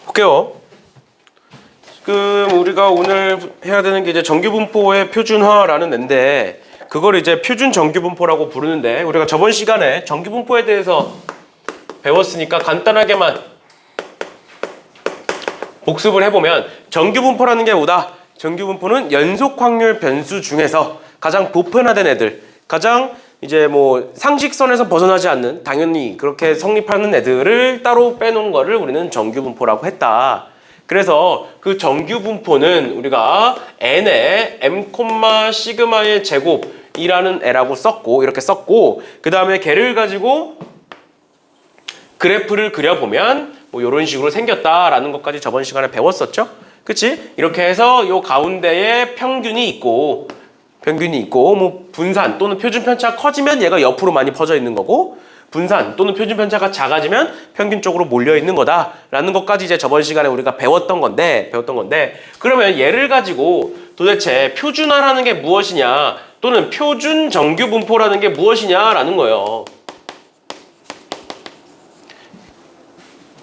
볼게요. 지금 우리가 오늘 해야 되는 게 이제 정규분포의 표준화라는 앤데, 그걸 이제 표준 정규분포라고 부르는데, 우리가 저번 시간에 정규분포에 대해서 배웠으니까 간단하게만 복습을 해보면, 정규분포라는 게 뭐다? 정규분포는 연속 확률 변수 중에서 가장 보편화된 애들, 가장 이제 뭐 상식선에서 벗어나지 않는, 당연히 그렇게 성립하는 애들을 따로 빼놓은 거를 우리는 정규분포라고 했다. 그래서 그 정규분포는 우리가 n의 m, 시그마의 제곱이라는 애라고 썼고, 이렇게 썼고, 그 다음에 걔를 가지고 그래프를 그려보면 뭐 이런 식으로 생겼다라는 것까지 저번 시간에 배웠었죠? 그치? 이렇게 해서 요 가운데에 평균이 있고 뭐 분산 또는 표준 편차가 커지면 얘가 옆으로 많이 퍼져 있는 거고, 분산 또는 표준 편차가 작아지면 평균 쪽으로 몰려 있는 거다라는 것까지 이제 저번 시간에 우리가 배웠던 건데, 그러면 얘를 가지고 도대체 표준화라는 게 무엇이냐, 또는 표준 정규분포라는 게 무엇이냐라는 거예요.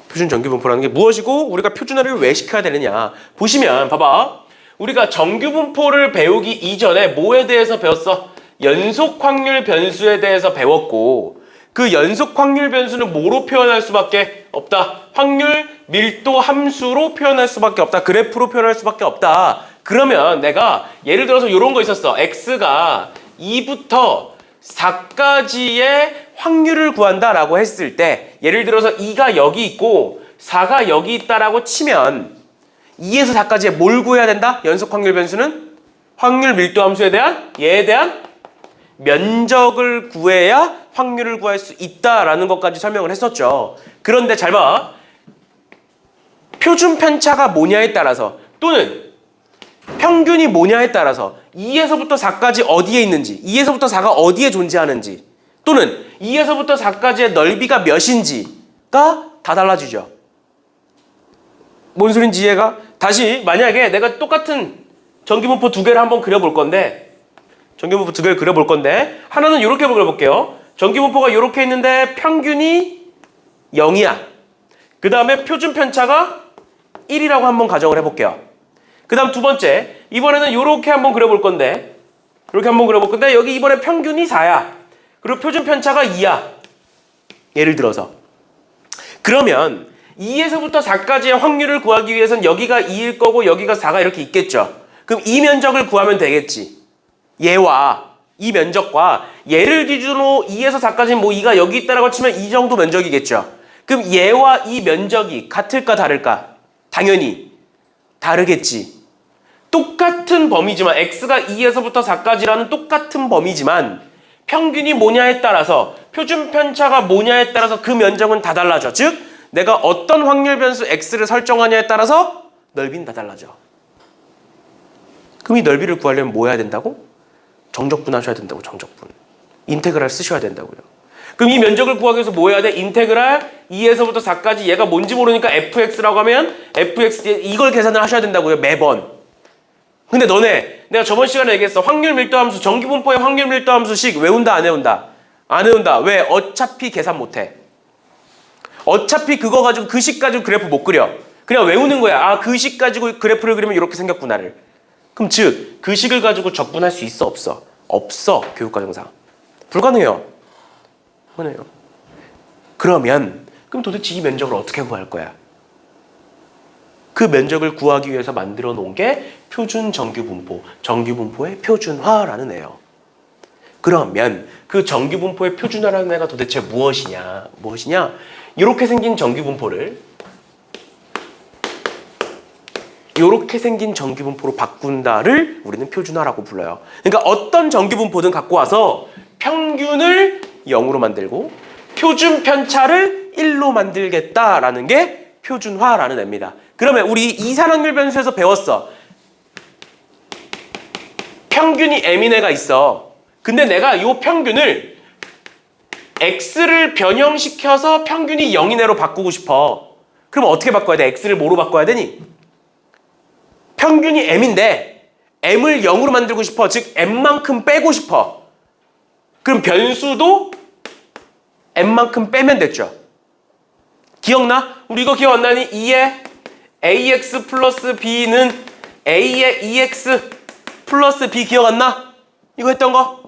표준 정규분포라는 게 무엇이고 우리가 표준화를 왜 시켜야 되느냐. 보시면 봐봐. 우리가 정규분포를 배우기 이전에 뭐에 대해서 배웠어? 연속 확률 변수에 대해서 배웠고, 그 연속 확률 변수는 뭐로 표현할 수밖에 없다? 확률 밀도 함수로 표현할 수밖에 없다. 그래프로 표현할 수밖에 없다. 그러면 내가 예를 들어서 이런 거 있었어. x가 2부터 4까지의 확률을 구한다라고 했을 때, 예를 들어서 2가 여기 있고 4가 여기 있다라고 치면 2에서 4까지의 뭘 구해야 된다? 연속 확률 변수는 확률 밀도 함수에 대한 얘에 대한 면적을 구해야 확률을 구할 수 있다라는 것까지 설명을 했었죠. 그런데 잘 봐. 표준 편차가 뭐냐에 따라서, 또는 평균이 뭐냐에 따라서 2에서부터 4까지 어디에 있는지, 2에서부터 4가 어디에 존재하는지, 또는 2에서부터 4까지의 넓이가 몇인지가 다 달라지죠. 뭔 소린지 이해가? 다시 만약에 내가 똑같은 정규분포 두 개를 한번 그려볼 건데, 하나는 이렇게 그려볼게요. 정규분포가 이렇게 있는데 평균이 0이야. 그 다음에 표준 편차가 1이라고 한번 가정을 해볼게요. 그 다음 두 번째, 이번에는 이렇게 한번 그려볼 건데, 여기 이번에 평균이 4야. 그리고 표준 편차가 2야. 예를 들어서. 그러면 2에서부터 4까지의 확률을 구하기 위해서는 여기가 2일 거고 여기가 4가 이렇게 있겠죠. 그럼 이 면적을 구하면 되겠지. 얘와 이 면적과 얘를 기준으로 2에서 4까지는 뭐 2가 여기 있다라고 치면 이 정도 면적이겠죠. 그럼 얘와 이 면적이 같을까 다를까? 당연히 다르겠지. 똑같은 범위지만, x가 2에서부터 4까지라는 똑같은 범위지만 평균이 뭐냐에 따라서, 표준 편차가 뭐냐에 따라서 그 면적은 다 달라져. 즉 내가 어떤 확률 변수 x를 설정하냐에 따라서 넓이는 다 달라져. 그럼 이 넓이를 구하려면 뭐 해야 된다고? 정적분 하셔야 된다고. 정적분. 인테그랄 쓰셔야 된다고요. 그럼 이 면적을 구하기 위해서 뭐 해야 돼? 인테그랄 2에서부터 4까지, 얘가 뭔지 모르니까 fx라고 하면 fx, 이걸 계산을 하셔야 된다고요. 매번. 근데 너네, 내가 저번 시간에 얘기했어. 확률 밀도 함수, 정규분포의 확률 밀도 함수식 외운다 안 외운다? 안 외운다. 왜? 어차피 계산 못해. 어차피 그거 가지고, 그 식 가지고 그래프 못 그려. 그냥 외우는 거야. 아, 그 식 가지고 그래프를 그리면 이렇게 생겼구나를. 그럼 즉 그 식을 가지고 적분할 수 있어 없어? 없어. 교육과정상 불가능해요. 그러면 그럼 도대체 이 면적을 어떻게 구할 거야? 그 면적을 구하기 위해서 만들어 놓은 게 표준 정규분포, 정규분포의 표준화라는 애예요. 그러면 그 정규분포의 표준화라는 애가 도대체 무엇이냐? 이렇게 생긴 정규분포를 이렇게 생긴 정규분포로 바꾼다를 우리는 표준화라고 불러요. 그러니까 어떤 정규분포든 갖고 와서 평균을 0으로 만들고 표준 편차를 1로 만들겠다라는 게 표준화라는 애입니다. 그러면 우리 이산확률 변수에서 배웠어. 평균이 m인 애가 있어. 근데 내가 이 평균을 x를 변형시켜서 평균이 0인 애로 바꾸고 싶어. 그럼 어떻게 바꿔야 돼? x를 뭐로 바꿔야 되니? 평균이 m인데 m을 0으로 만들고 싶어. 즉 m만큼 빼고 싶어. 그럼 변수도 m만큼 빼면 됐죠. 기억나? 우리 이거 기억 안 나니? 2의 ax 플러스 b는 a의 2x 플러스 b 기억 안 나? 이거 했던 거?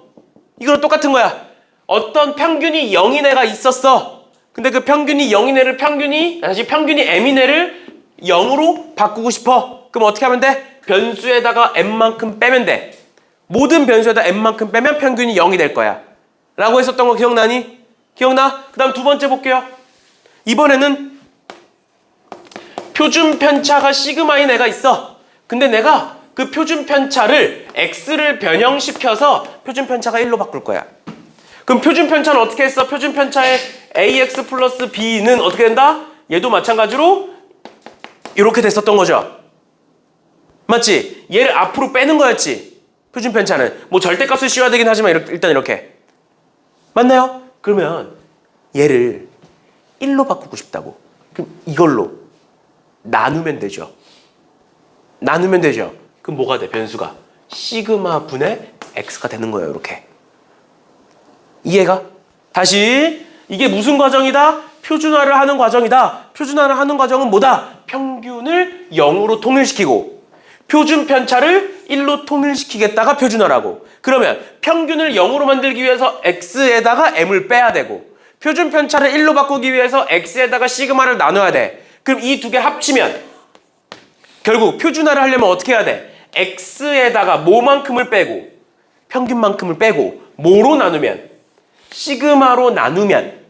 이거랑 똑같은 거야. 어떤 평균이 0인 애가 있었어. 근데 그 평균이 0인 애를 평균이 m인 애를 0으로 바꾸고 싶어. 그럼 어떻게 하면 돼? 변수에다가 m만큼 빼면 돼. 모든 변수에다 m만큼 빼면 평균이 0이 될 거야. 라고 했었던 거 기억나니? 기억나? 그 다음 두 번째 볼게요. 이번에는 표준 편차가 시그마인 애가 있어. 근데 내가 그 표준 편차를 x를 변형시켜서 표준 편차가 1로 바꿀 거야. 그럼 표준 편차는 어떻게 했어? 표준 편차의 ax 플러스 b는 어떻게 된다? 얘도 마찬가지로 이렇게 됐었던 거죠. 맞지? 얘를 앞으로 빼는 거였지. 표준 편차는 뭐 절대값을 씌워야 되긴 하지만 일단 이렇게. 맞나요? 그러면 얘를 1로 바꾸고 싶다고. 그럼 이걸로 나누면 되죠. 나누면 되죠. 그럼 뭐가 돼? 변수가 시그마 분의 x가 되는 거예요. 이렇게. 이해가? 다시 이게 무슨 과정이다? 표준화를 하는 과정이다. 표준화를 하는 과정은 뭐다? 평균을 0으로 통일시키고 표준 편차를 1로 통일시키겠다가 표준화라고. 그러면 평균을 0으로 만들기 위해서 x에다가 m을 빼야 되고 표준 편차를 1로 바꾸기 위해서 x에다가 시그마를 나눠야 돼. 그럼 이 두 개 합치면 결국 표준화를 하려면 어떻게 해야 돼? x에다가 뭐만큼을 빼고 평균만큼을 빼고 뭐로 나누면? 시그마로 나누면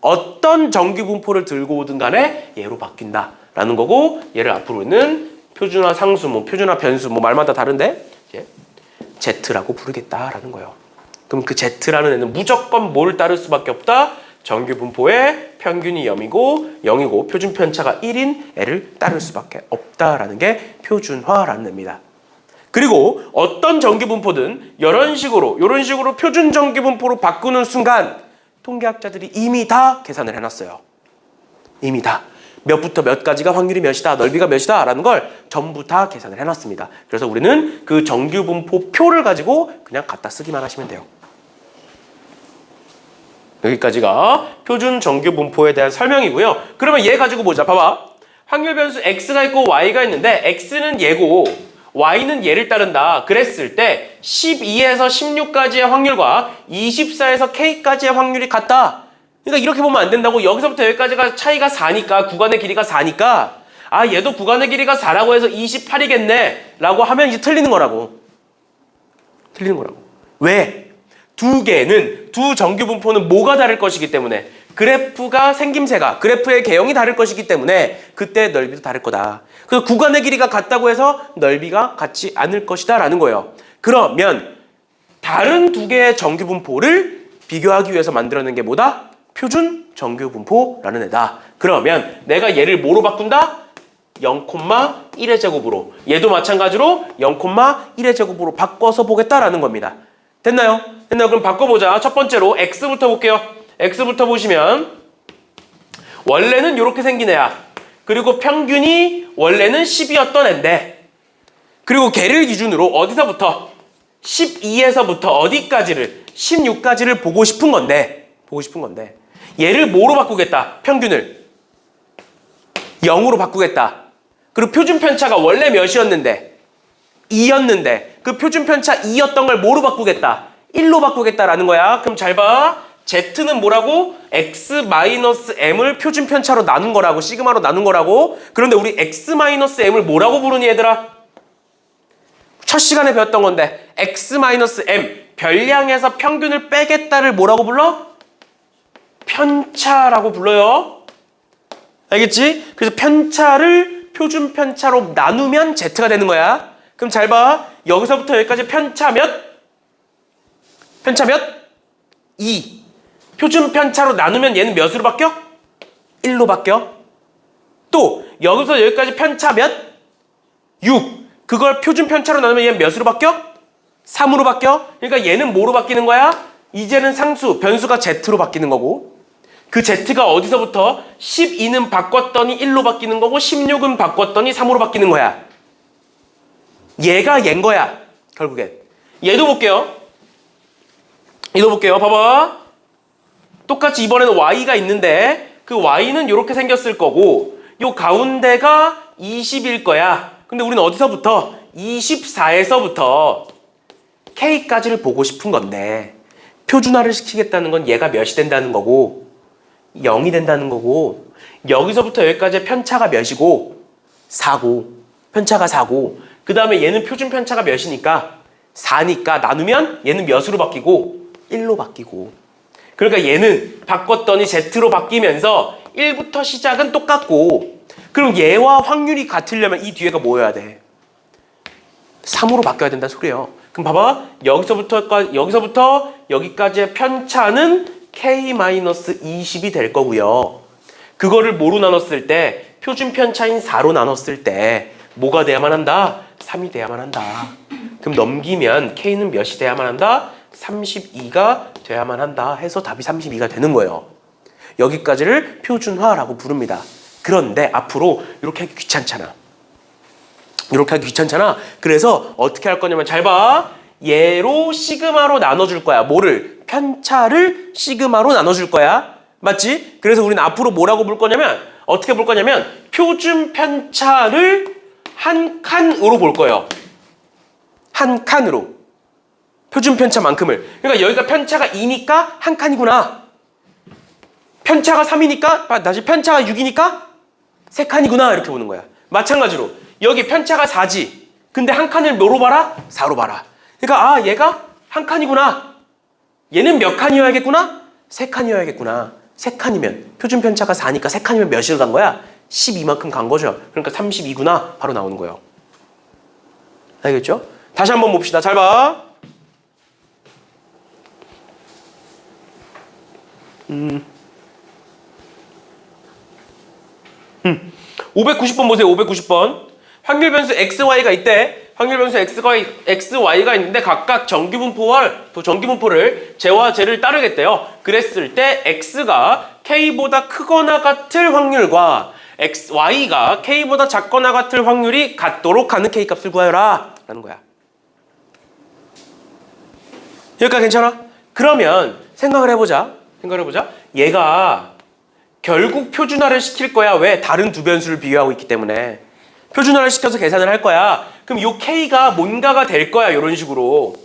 어떤 정규분포를 들고 오든 간에 얘로 바뀐다라는 거고 얘를 앞으로는 표준화 상수, 표준화 변수 말마다 다른데 이제 Z라고 부르겠다라는 거예요. 그럼 그 Z라는 애는 무조건 뭘 따를 수밖에 없다? 정규분포의 평균이 0이고 표준 편차가 1인 애를 따를 수밖에 없다라는 게 표준화라는 애입니다. 그리고 어떤 정규분포든 이런 식으로 표준 정규분포로 바꾸는 순간 통계학자들이 이미 다 계산을 해놨어요. 이미 다. 몇부터 몇까지가 확률이 몇이다, 넓이가 몇이다 라는 걸 전부 다 계산을 해놨습니다. 그래서 우리는 그 정규분포 표를 가지고 그냥 갖다 쓰기만 하시면 돼요. 여기까지가 표준 정규분포에 대한 설명이고요. 그러면 얘 가지고 보자. 봐봐. 확률 변수 x가 있고 y가 있는데 x는 얘고 y는 얘를 따른다. 그랬을 때 12에서 16까지의 확률과 24에서 k까지의 확률이 같다. 그러니까 이렇게 보면 안 된다고. 여기서부터 여기까지가 차이가 4니까 구간의 길이가 4니까 얘도 구간의 길이가 4라고 해서 28이겠네 라고 하면 이제 틀리는 거라고. 왜? 두 정규분포는 뭐가 다를 것이기 때문에 그래프가 생김새가 그래프의 개형이 다를 것이기 때문에 그때 넓이도 다를 거다. 그래서 구간의 길이가 같다고 해서 넓이가 같지 않을 것이다 라는 거예요. 그러면 다른 두 개의 정규분포를 비교하기 위해서 만들어낸 게 뭐다? 표준 정규분포라는 애다. 그러면 내가 얘를 뭐로 바꾼다? 0,1의 제곱으로. 얘도 마찬가지로 0,1의 제곱으로 바꿔서 보겠다라는 겁니다. 됐나요? 그럼 바꿔보자. 첫 번째로 x부터 볼게요. x부터 보시면 원래는 이렇게 생긴 애야. 그리고 평균이 원래는 10이었던 애인데 그리고 걔를 기준으로 어디서부터? 12에서부터 어디까지를? 16까지를 보고 싶은 건데 얘를 뭐로 바꾸겠다? 평균을 0으로 바꾸겠다. 그리고 표준 편차가 원래 몇이었는데? 2였는데 그 표준 편차 2였던 걸 뭐로 바꾸겠다? 1로 바꾸겠다라는 거야. 그럼 잘 봐. Z는 뭐라고? x-m을 표준 편차로 나눈 거라고. 시그마로 나눈 거라고. 그런데 우리 x-m을 뭐라고 부르니 얘들아? 첫 시간에 배웠던 건데 x-m 별량에서 평균을 빼겠다를 뭐라고 불러? 편차라고 불러요. 알겠지? 그래서 편차를 표준 편차로 나누면 Z가 되는 거야. 그럼 잘 봐. 여기서부터 여기까지 편차 몇? 2. 표준 편차로 나누면 얘는 몇으로 바뀌어? 1로 바뀌어. 또 여기서 여기까지 편차 몇? 6. 그걸 표준 편차로 나누면 얘는 몇으로 바뀌어? 3으로 바뀌어. 그러니까 얘는 뭐로 바뀌는 거야? 이제는 상수, 변수가 Z로 바뀌는 거고 그 Z가 어디서부터? 12는 바꿨더니 1로 바뀌는 거고 16은 바꿨더니 3으로 바뀌는 거야. 얘가 얘인 거야. 결국엔. 얘도 볼게요. 봐봐. 똑같이 이번에는 y가 있는데 그 y는 이렇게 생겼을 거고 요 가운데가 20일 거야. 근데 우리는 어디서부터? 24에서부터 k까지를 보고 싶은 건데 표준화를 시키겠다는 건 얘가 몇이 된다는 거고 0이 된다는 거고 여기서부터 여기까지의 편차가 몇이고 4고 편차가 4고 그 다음에 얘는 표준 편차가 몇이니까 4니까 나누면 얘는 몇으로 바뀌고 1로 바뀌고 그러니까 얘는 바꿨더니 Z로 바뀌면서 1부터 시작은 똑같고 그럼 얘와 확률이 같으려면 이 뒤에가 뭐여야 돼? 3으로 바뀌어야 된다는 소리예요. 그럼 봐봐. 여기서부터 여기까지의 편차는 K-20이 될 거고요. 그거를 뭐로 나눴을 때? 표준 편차인 4로 나눴을 때 뭐가 돼야만 한다? 3이 돼야만 한다. 그럼 넘기면 K는 몇이 돼야만 한다? 32가 돼야만 한다 해서 답이 32가 되는 거예요. 여기까지를 표준화라고 부릅니다. 그런데 앞으로 이렇게 하기 귀찮잖아. 이렇게 하기 귀찮잖아. 그래서 어떻게 할 거냐면 잘 봐. 얘로 시그마로 나눠줄 거야. 뭐를? 편차를 시그마로 나눠줄 거야. 맞지? 그래서 우리는 앞으로 뭐라고 볼 거냐면 어떻게 볼 거냐면 표준 편차를 한 칸으로 볼 거예요. 한 칸으로. 표준 편차만큼을. 그러니까 여기가 편차가 2니까 한 칸이구나. 편차가 3이니까 다시 편차가 6이니까 세 칸이구나 이렇게 보는 거야. 마찬가지로 여기 편차가 4지. 근데 한 칸을 뭐로 봐라? 4로 봐라. 그러니까 아 얘가 한 칸이구나. 얘는 몇 칸이어야겠구나? 세 칸이어야겠구나. 세 칸이면 표준 편차가 4니까 세 칸이면 몇을 간 거야? 12만큼 간 거죠. 그러니까 32구나 바로 나오는 거예요. 알겠죠? 다시 한번 봅시다. 잘 봐. 590번 보세요. 590번. 확률 변수 XY가 있대. 확률 변수 XY가 있는데 각각 정기분포를 J와 J를 따르겠대요. 그랬을 때 X가 K보다 크거나 같을 확률과 Y가 K보다 작거나 같을 확률이 같도록 하는 K값을 구하여라 라는 거야. 여기까지 괜찮아? 그러면 생각을 해보자. 얘가 결국 표준화를 시킬 거야. 왜? 다른 두 변수를 비교하고 있기 때문에. 표준화를 시켜서 계산을 할 거야. 그럼 요 K가 뭔가가 될 거야. 이런 식으로.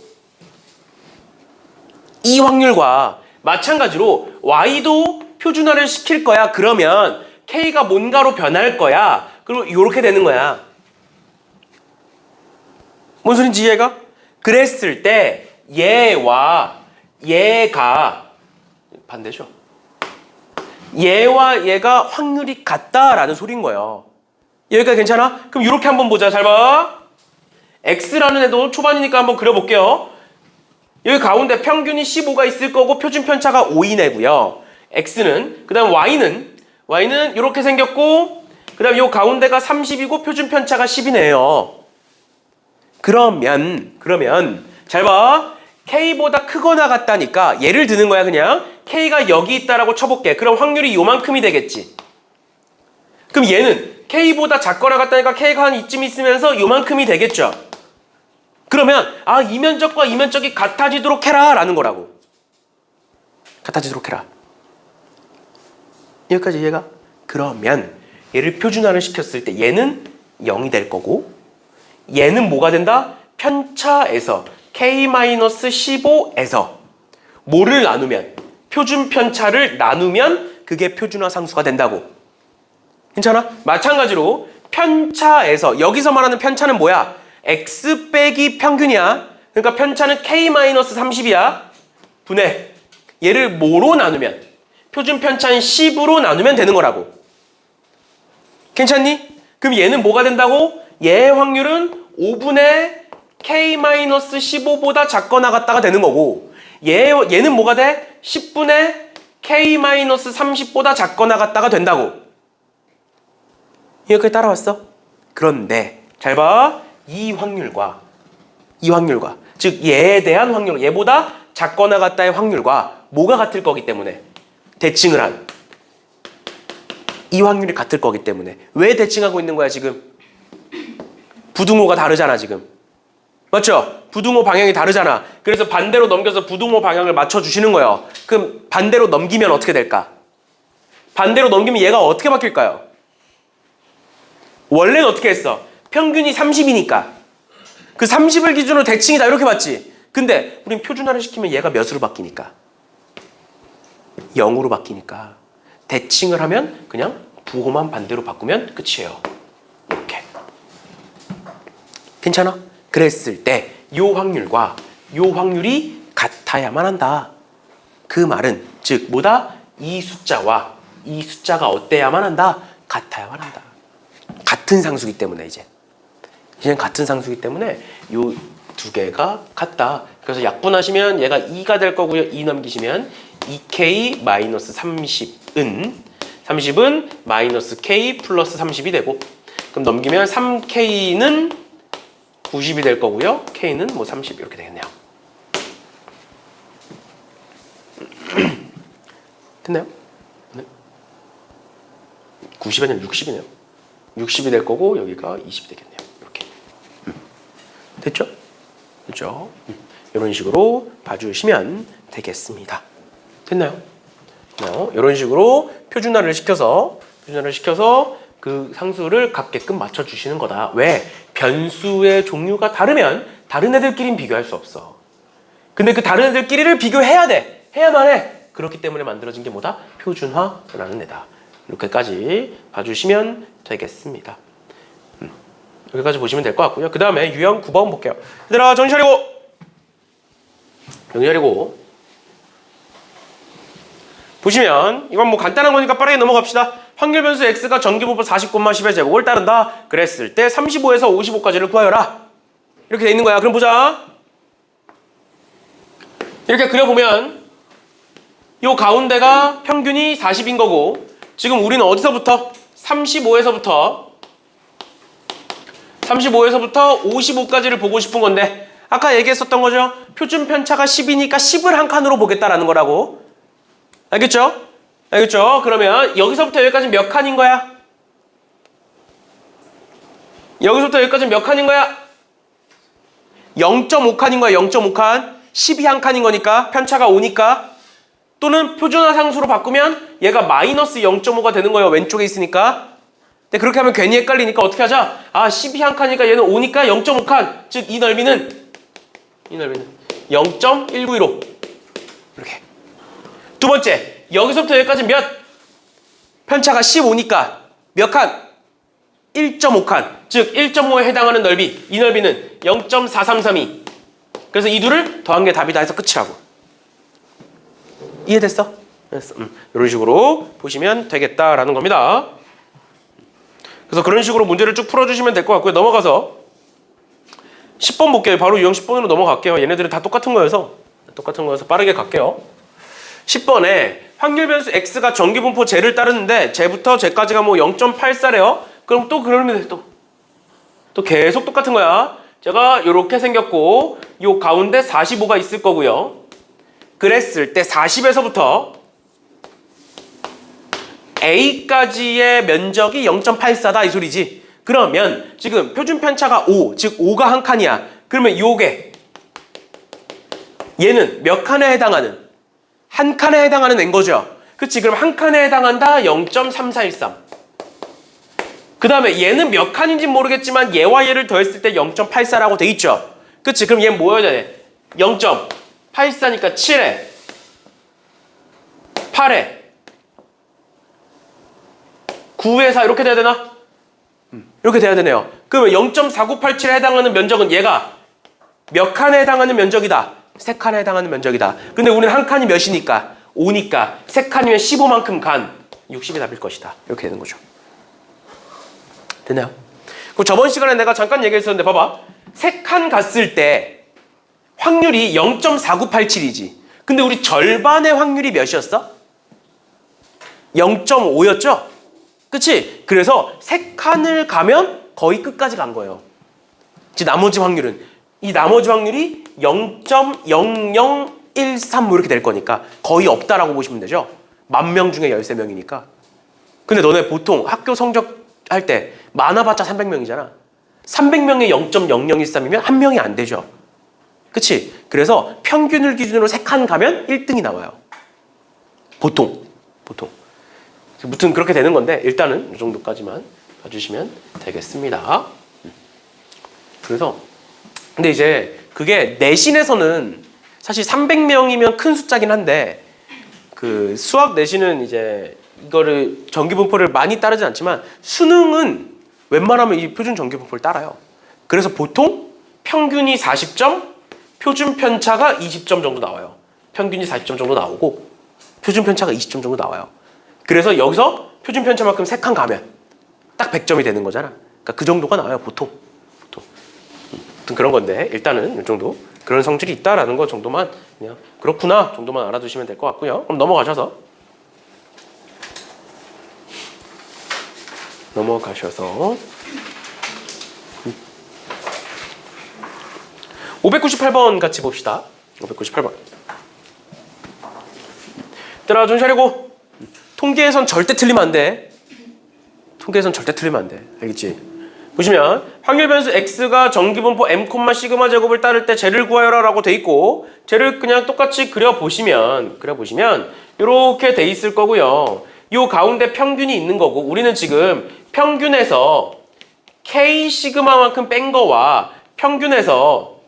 이 확률과 마찬가지로 Y도 표준화를 시킬 거야. 그러면 K가 뭔가로 변할 거야. 그리고 이렇게 되는 거야. 뭔 소린지 이해가? 그랬을 때 얘와 얘가 반대죠. 얘와 얘가 확률이 같다라는 소리인 거예요. 여기까지 괜찮아? 그럼 이렇게 한번 보자. 잘 봐. X라는 애도 초반이니까 한번 그려볼게요. 여기 가운데 평균이 15가 있을 거고 표준 편차가 5인 애고요. X는 그 다음 Y는 이렇게 생겼고 그 다음 요 가운데가 30이고 표준 편차가 10이네요. 그러면 잘 봐. K보다 크거나 같다니까 예를 드는 거야. 그냥 K가 여기 있다라고 쳐볼게. 그럼 확률이 요만큼이 되겠지. 그럼 얘는 K보다 작거나 같다니까 K가 한 이쯤 있으면서 요만큼이 되겠죠. 그러면 아 이 면적과 이 면적이 같아지도록 해라 라는 거라고. 같아지도록 해라. 여기까지 이해가? 그러면 얘를 표준화를 시켰을 때 얘는 0이 될 거고 얘는 뭐가 된다? 편차에서 K-15에서 뭐를 나누면? 표준 편차를 나누면 그게 표준화 상수가 된다고. 괜찮아? 마찬가지로 편차에서 여기서 말하는 편차는 뭐야? X 빼기 평균이야. 그러니까 편차는 K-30이야. 분해. 얘를 뭐로 나누면? 표준 편차인 10으로 나누면 되는 거라고. 괜찮니? 그럼 얘는 뭐가 된다고? 얘의 확률은 5분의 K-15보다 작거나 같다가 되는 거고 얘는 뭐가 돼? 10분의 K-30보다 작거나 같다가 된다고. 여기까지 따라왔어? 그런데 잘 봐. 이 확률과 즉 얘에 대한 확률, 얘보다 작거나 같다의 확률과 뭐가 같을 거기 때문에 대칭을 한 이 확률이 같을 거기 때문에 왜 대칭하고 있는 거야 지금? 부등호가 다르잖아 지금. 맞죠? 부등호 방향이 다르잖아. 그래서 반대로 넘겨서 부등호 방향을 맞춰주시는 거예요. 그럼 반대로 넘기면 어떻게 될까? 반대로 넘기면 얘가 어떻게 바뀔까요? 원래는 어떻게 했어? 평균이 30이니까 그 30을 기준으로 대칭이다 이렇게 봤지. 근데 우린 표준화를 시키면 얘가 몇으로 바뀌니까? 0으로 바뀌니까 대칭을 하면 그냥 부호만 반대로 바꾸면 끝이에요. 이렇게. 괜찮아? 그랬을 때 요 확률과 요 확률이 같아야만 한다. 그 말은 즉 뭐다? 이 숫자와 이 숫자가 어때야만 한다? 같아야만 한다. 같은 상수기 때문에 이제는 같은 상수기 때문에 요 두 개가 같다. 그래서 약분하시면 얘가 2가 될 거고요. 2 넘기시면 2k-30은 30은 마이너스 k 플러스 30이 되고 그럼 넘기면 3k는 90이 될 거고요. k는 뭐 30 이렇게 되겠네요. 됐나요? 네. 90이 아니라 60이네요. 60이 될 거고 여기가 20이 되겠네요. 이렇게. 됐죠? 됐죠? 이런 식으로 봐주시면 되겠습니다. 됐나요? 이런 식으로 표준화를 시켜서 그 상수를 같게끔 맞춰주시는 거다. 왜? 변수의 종류가 다르면 다른 애들끼리는 비교할 수 없어. 근데 그 다른 애들끼리를 비교해야 돼. 해야만 해. 그렇기 때문에 만들어진 게 뭐다? 표준화라는 애다. 이렇게까지 봐주시면 되겠습니다. 여기까지 보시면 될 것 같고요. 그 다음에 유형 9번 볼게요. 얘들아 정신 차리고 보시면 이건 뭐 간단한 거니까 빠르게 넘어갑시다. 확률 변수 x가 전기분포 40,10의 제곱을 따른다. 그랬을 때 35에서 55까지를 구하여라. 이렇게 돼 있는 거야. 그럼 보자. 이렇게 그려보면 요 가운데가 평균이 40인 거고 지금 우리는 어디서부터? 35에서부터 55까지를 보고 싶은 건데 아까 얘기했었던 거죠. 표준 편차가 10이니까 10을 한 칸으로 보겠다라는 거라고. 알겠죠? 그러면 여기서부터 여기까지 몇 칸인 거야? 0.5칸인 거야. 0.5칸. 10이 한 칸인 거니까 편차가 5니까 또는 표준화 상수로 바꾸면 얘가 마이너스 0.5가 되는 거예요. 왼쪽에 있으니까. 근데 그렇게 하면 괜히 헷갈리니까 어떻게 하자? 10이 한 칸이니까 얘는 5니까 0.5칸. 즉 이 넓이는 0.1915 이렇게. 두 번째, 여기서부터 여기까지 몇? 편차가 15니까 몇 칸? 1.5칸. 즉 1.5에 해당하는 넓이. 이 넓이는 0.4332. 그래서 이 둘을 더한 게 답이다 해서 끝이라고. 이해됐어? 됐어. 이런 식으로 보시면 되겠다라는 겁니다. 그래서 그런 식으로 문제를 쭉 풀어주시면 될 것 같고요. 넘어가서 10번 볼게요. 바로 유형 10번으로 넘어갈게요. 얘네들은 다 똑같은 거여서 빠르게 갈게요. 10번에 확률 변수 x가 전기분포 제를 따르는데 제부터 제까지가 뭐 0.84래요. 그럼 또 그러면 또 계속 똑같은 거야. 제가 이렇게 생겼고 요 가운데 45가 있을 거고요. 그랬을 때 40에서부터 A까지의 면적이 0.84다 이 소리지. 그러면 지금 표준 편차가 5, 즉 5가 한 칸이야. 그러면 요게 얘는 몇 칸에 해당하는? 한 칸에 해당하는 앤 거죠. 그치? 그럼 한 칸에 해당한다 0.3413. 그 다음에 얘는 몇 칸인지 모르겠지만 얘와 얘를 더했을 때 0.84라고 돼 있죠. 그치? 그럼 얘는 뭐여야 돼? 0.84니까 7에 8에 9에 4 이렇게 돼야 되나? 이렇게 돼야 되네요. 그러면 0.4987에 해당하는 면적은 얘가 몇 칸에 해당하는 면적이다? 3칸에 해당하는 면적이다. 근데 우리는 한 칸이 몇이니까? 5니까 3칸이면 15만큼 간 60이 답일 것이다. 이렇게 되는 거죠. 됐나요? 그럼 저번 시간에 내가 잠깐 얘기했었는데 봐봐. 3칸 갔을 때 확률이 0.4987이지. 근데 우리 절반의 확률이 몇이었어? 0.5였죠? 그치? 그래서 3칸을 가면 거의 끝까지 간 거예요. 이제 나머지 확률은 이 나머지 확률이 0.0013 뭐 이렇게 될 거니까 거의 없다라고 보시면 되죠. 10,000명 중에 13명이니까. 근데 너네 보통 학교 성적 할 때 많아봤자 300명이잖아. 300명에 0.0013이면 한 명이 안 되죠. 그치? 그래서 평균을 기준으로 3칸 가면 1등이 나와요. 보통. 무튼 그렇게 되는 건데 일단은 이 정도까지만 봐주시면 되겠습니다. 그래서 근데 이제 그게 내신에서는 사실 300명이면 큰 숫자긴 한데 그 수학 내신은 이제 이거를 전기분포를 많이 따르진 않지만 수능은 웬만하면 이 표준 전기분포를 따라요. 그래서 보통 평균이 40점, 표준 편차가 20점 정도 나와요. 평균이 40점 정도 나오고 표준 편차가 20점 정도 나와요. 그래서 여기서 표준 편차만큼 3칸 가면 딱 100점이 되는 거잖아. 그러니까 그 정도가 나와요, 보통. 그런 건데 일단은 이 정도 그런 성질이 있다라는 거 정도만 그냥 그렇구나 정도만 알아두시면 될 것 같고요. 그럼 넘어가셔서 598번 같이 봅시다. 598번. 얘들아 정신 차리고. 통계에선 절대 틀리면 안 돼. 통계에선 절대 틀리면 안 돼. 알겠지? 보시면 확률 변수 x가 전기분포 m, 시그마 제곱을 따를 때 쟤를 구하여라 라고 돼 있고 쟤를 그냥 똑같이 그려보시면 이렇게 돼 있을 거고요. 요 가운데 평균이 있는 거고 우리는 지금 평균에서 k 시그마만큼 뺀 거와 평균에서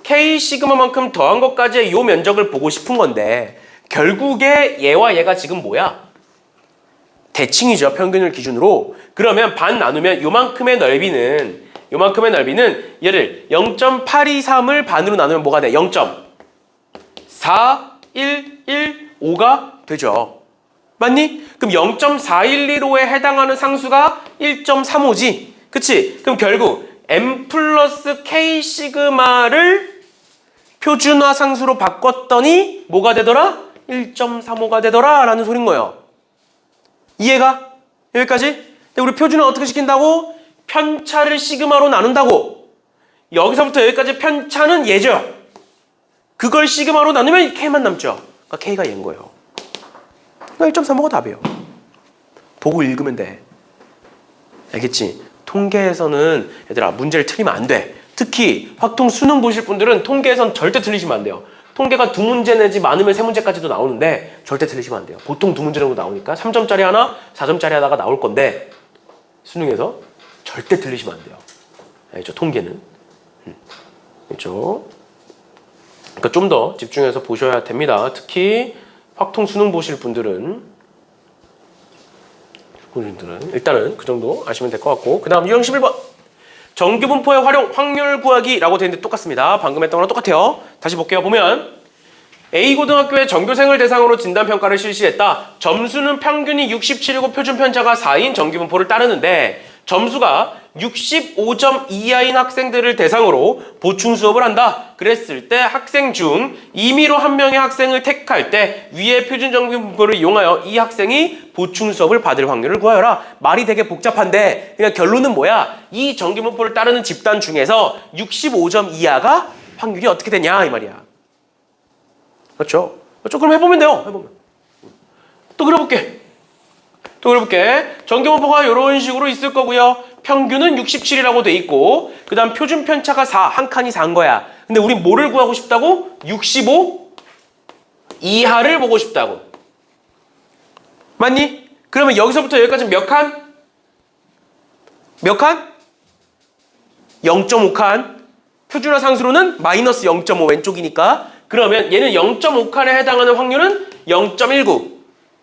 k 시그마만큼 더한 것까지의 요 면적을 보고 싶은 건데 결국에 얘와 얘가 지금 뭐야? 대칭이죠. 평균을 기준으로. 그러면 반 나누면 요만큼의 넓이는 얘를 0.823을 반으로 나누면 뭐가 돼? 0.4115가 되죠. 맞니? 그럼 0.4115에 해당하는 상수가 1.35지. 그치? 그럼 결국 m 플러스 k 시그마를 표준화 상수로 바꿨더니 뭐가 되더라? 1.35가 되더라 라는 소린 거예요. 이해가? 여기까지? 근데 우리 표준은 어떻게 시킨다고? 편차를 시그마로 나눈다고. 여기서부터 여기까지 편차는 얘죠. 그걸 시그마로 나누면 K만 남죠. 그러니까 K가 얘인 거예요. 그러니까 1.35가 답이에요. 보고 읽으면 돼. 알겠지? 통계에서는 얘들아 문제를 틀리면 안 돼. 특히 확통 수능 보실 분들은 통계에선 절대 틀리시면 안 돼요. 통계가 2문제 내지 많으면 3문제까지도 나오는데 절대 틀리시면 안 돼요. 보통 2문제 정도 나오니까 3점짜리 하나, 4점짜리 하나가 나올 건데 수능에서 절대 틀리시면 안 돼요. 알죠? 통계는. 그렇죠? 그러니까 좀 더 집중해서 보셔야 됩니다. 특히 확통 수능 보실 분들은 일단은 그 정도 아시면 될 것 같고 그 다음 유형 11번 전기분포의 활용 확률 구하기라고 되어 있는데 똑같습니다. 방금 했던 거랑 똑같아요. 다시 볼게요. 보면 A고등학교의 전교생을 대상으로 진단평가를 실시했다. 점수는 평균이 67이고 표준 편차가 4인 전기분포를 따르는데 점수가 65점 이하인 학생들을 대상으로 보충 수업을 한다. 그랬을 때 학생 중 임의로 한 명의 학생을 택할 때 위의 표준 전기분포를 이용하여 이 학생이 보충 수업을 받을 확률을 구하여라. 말이 되게 복잡한데 그냥 결론은 뭐야? 이 전기분포를 따르는 집단 중에서 65점 이하가 확률이 어떻게 되냐 이 말이야. 그렇죠? 조금 해보면 돼요. 해보면. 또 그려볼게. 전기분포가 이런 식으로 있을 거고요. 평균은 67이라고 돼 있고 그 다음 표준 편차가 4, 한 칸이 4인 거야. 근데 우린 뭐를 구하고 싶다고? 65 이하를 보고 싶다고. 맞니? 그러면 여기서부터 여기까지 몇 칸? 몇 칸? 0.5칸. 표준화 상수로는 마이너스 0.5 왼쪽이니까 그러면 얘는 0.5칸에 해당하는 확률은 0.19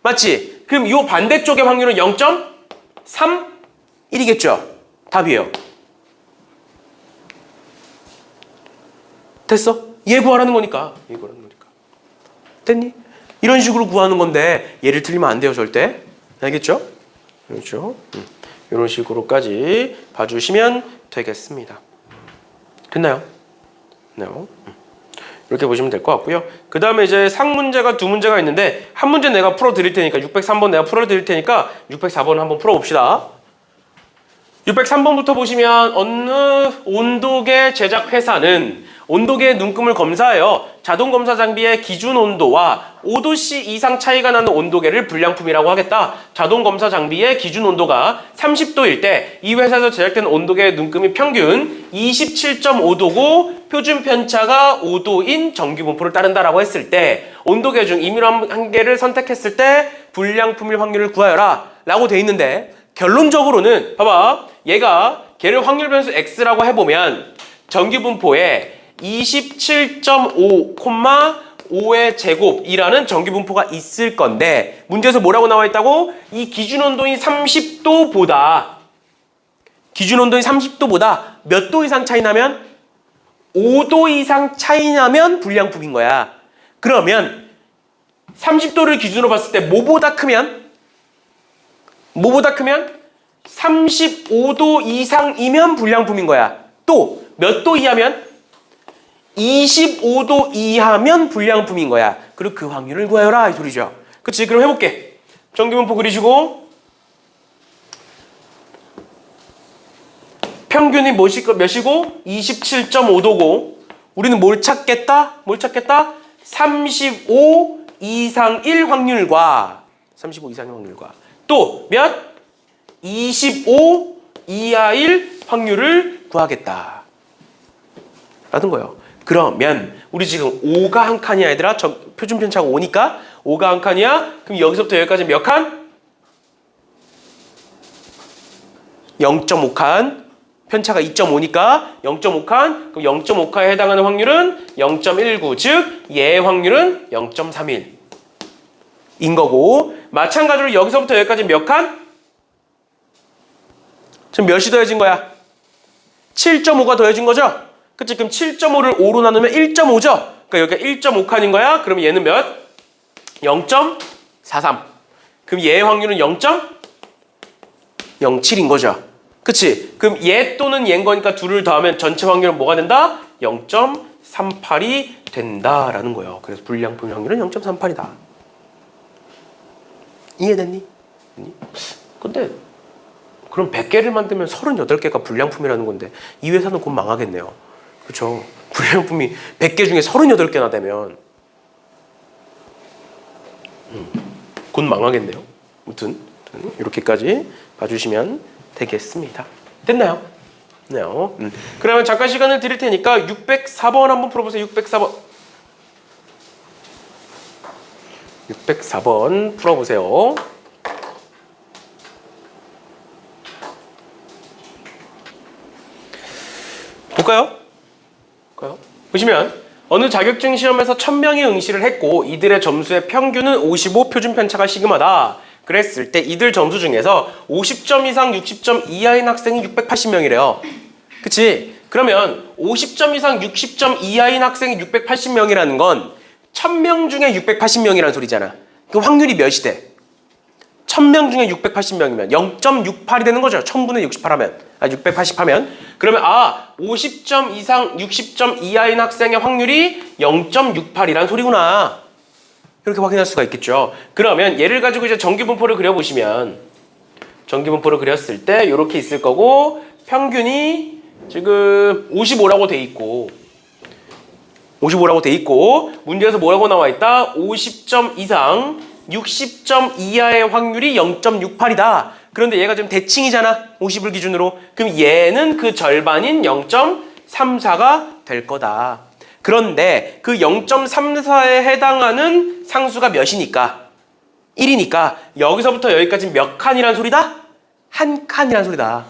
맞지? 그럼 이 반대쪽의 확률은 0.31이겠죠? 답이에요. 됐어? 얘 구하라는 거니까. 됐니? 이런 식으로 구하는 건데 얘를 틀리면 안 돼요 절대. 알겠죠? 그렇죠? 이런 식으로까지 봐주시면 되겠습니다. 됐나요? 됐나요? 이렇게 보시면 될 것 같고요. 그 다음에 이제 상문제가 2문제가 있는데 한 문제 내가 풀어드릴 테니까 603번 내가 풀어드릴 테니까 604번 한번 풀어봅시다. 603번부터 보시면 어느 온도계 제작 회사는 온도계의 눈금을 검사하여 자동 검사 장비의 기준 온도와 5도씨 이상 차이가 나는 온도계를 불량품이라고 하겠다. 자동 검사 장비의 기준 온도가 30도일 때 이 회사에서 제작된 온도계의 눈금이 평균 27.5도고 표준 편차가 5도인 정규 분포를 따른다라고 했을 때 온도계 중 임의로 한 개를 선택했을 때 불량품일 확률을 구하여라 라고 돼 있는데 결론적으로는 봐봐 얘가 걔를 확률 변수 x라고 해보면 정규 분포에 27.5, 5의 제곱이라는 정규 분포가 있을 건데 문제에서 뭐라고 나와 있다고? 이 기준 온도인 30도보다 몇 도 이상 차이 나면? 5도 이상 차이 나면 불량품인 거야. 그러면 30도를 기준으로 봤을 때 뭐보다 크면? 35도 이상이면 불량품인 거야. 또 몇 도 이하면? 25도 이하면 불량품인 거야. 그리고 그 확률을 구하여라 이 소리죠. 그치? 그럼 해볼게. 정규분포 그리시고 평균이 몇이고 27.5도고 우리는 뭘 찾겠다? 35 이상일 확률과 또 몇? 25 이하일 확률을 구하겠다 라는 거예요. 그러면 우리 지금 5가 한 칸이야 얘들아. 표준 편차가 5니까 5가 한 칸이야. 그럼 여기서부터 여기까지 몇 칸? 0.5칸. 편차가 2.5니까 0.5칸. 그럼 0.5칸에 해당하는 확률은 0.19. 즉 얘의 확률은 0.31 인 거고 마찬가지로 여기서부터 여기까지 몇 칸? 지금 몇이 더해진 거야? 7.5가 더해진 거죠? 그치? 그럼 7.5를 5로 나누면 1.5죠? 그러니까 여기가 1.5칸인 거야? 그럼 얘는 몇? 0.43. 그럼 얘의 확률은 0.07인 거죠? 그치? 그럼 얘 또는 얘인 거니까 둘을 더하면 전체 확률은 뭐가 된다? 0.38이 된다라는 거예요. 그래서 불량품 확률은 0.38이다. 이해됐니? 근데 그럼 100개를 만들면 38개가 불량품이라는 건데 이 회사는 곧 망하겠네요. 그렇죠? 불량품이 100개 중에 38개나 되면 곧 망하겠네요. 아무튼 이렇게까지 봐주시면 되겠습니다. 됐나요? 네. 그러면 잠깐 시간을 드릴 테니까 604번 한번 풀어보세요. 604번 풀어보세요. 볼까요? 보시면 어느 자격증 시험에서 1000명이 응시를 했고 이들의 점수의 평균은 55, 표준 편차가 시그마다. 그랬을 때 이들 점수 중에서 50점 이상 60점 이하인 학생이 680명이래요. 그치? 그러면 50점 이상 60점 이하인 학생이 680명이라는 건 1000명 중에 680명이라는 소리잖아. 그 확률이 몇이 돼? 1000명 중에 680명이면 0.68이 되는 거죠. 1000분의 680 하면. 그러면 50점 이상 60점 이하인 학생의 확률이 0.68이라는 소리구나. 이렇게 확인할 수가 있겠죠. 그러면 얘를 가지고 이제 정규분포를 그려보시면 정규분포를 그렸을 때 이렇게 있을 거고 평균이 지금 55라고 돼 있고 문제에서 뭐라고 나와 있다? 50점 이상 60점 이하의 확률이 0.68이다. 그런데 얘가 지금 대칭이잖아. 50을 기준으로. 그럼 얘는 그 절반인 0.34가 될 거다. 그런데 그 0.34에 해당하는 상수가 몇이니까? 1이니까 여기서부터 여기까지 몇 칸이란 소리다? 한 칸이란 소리다.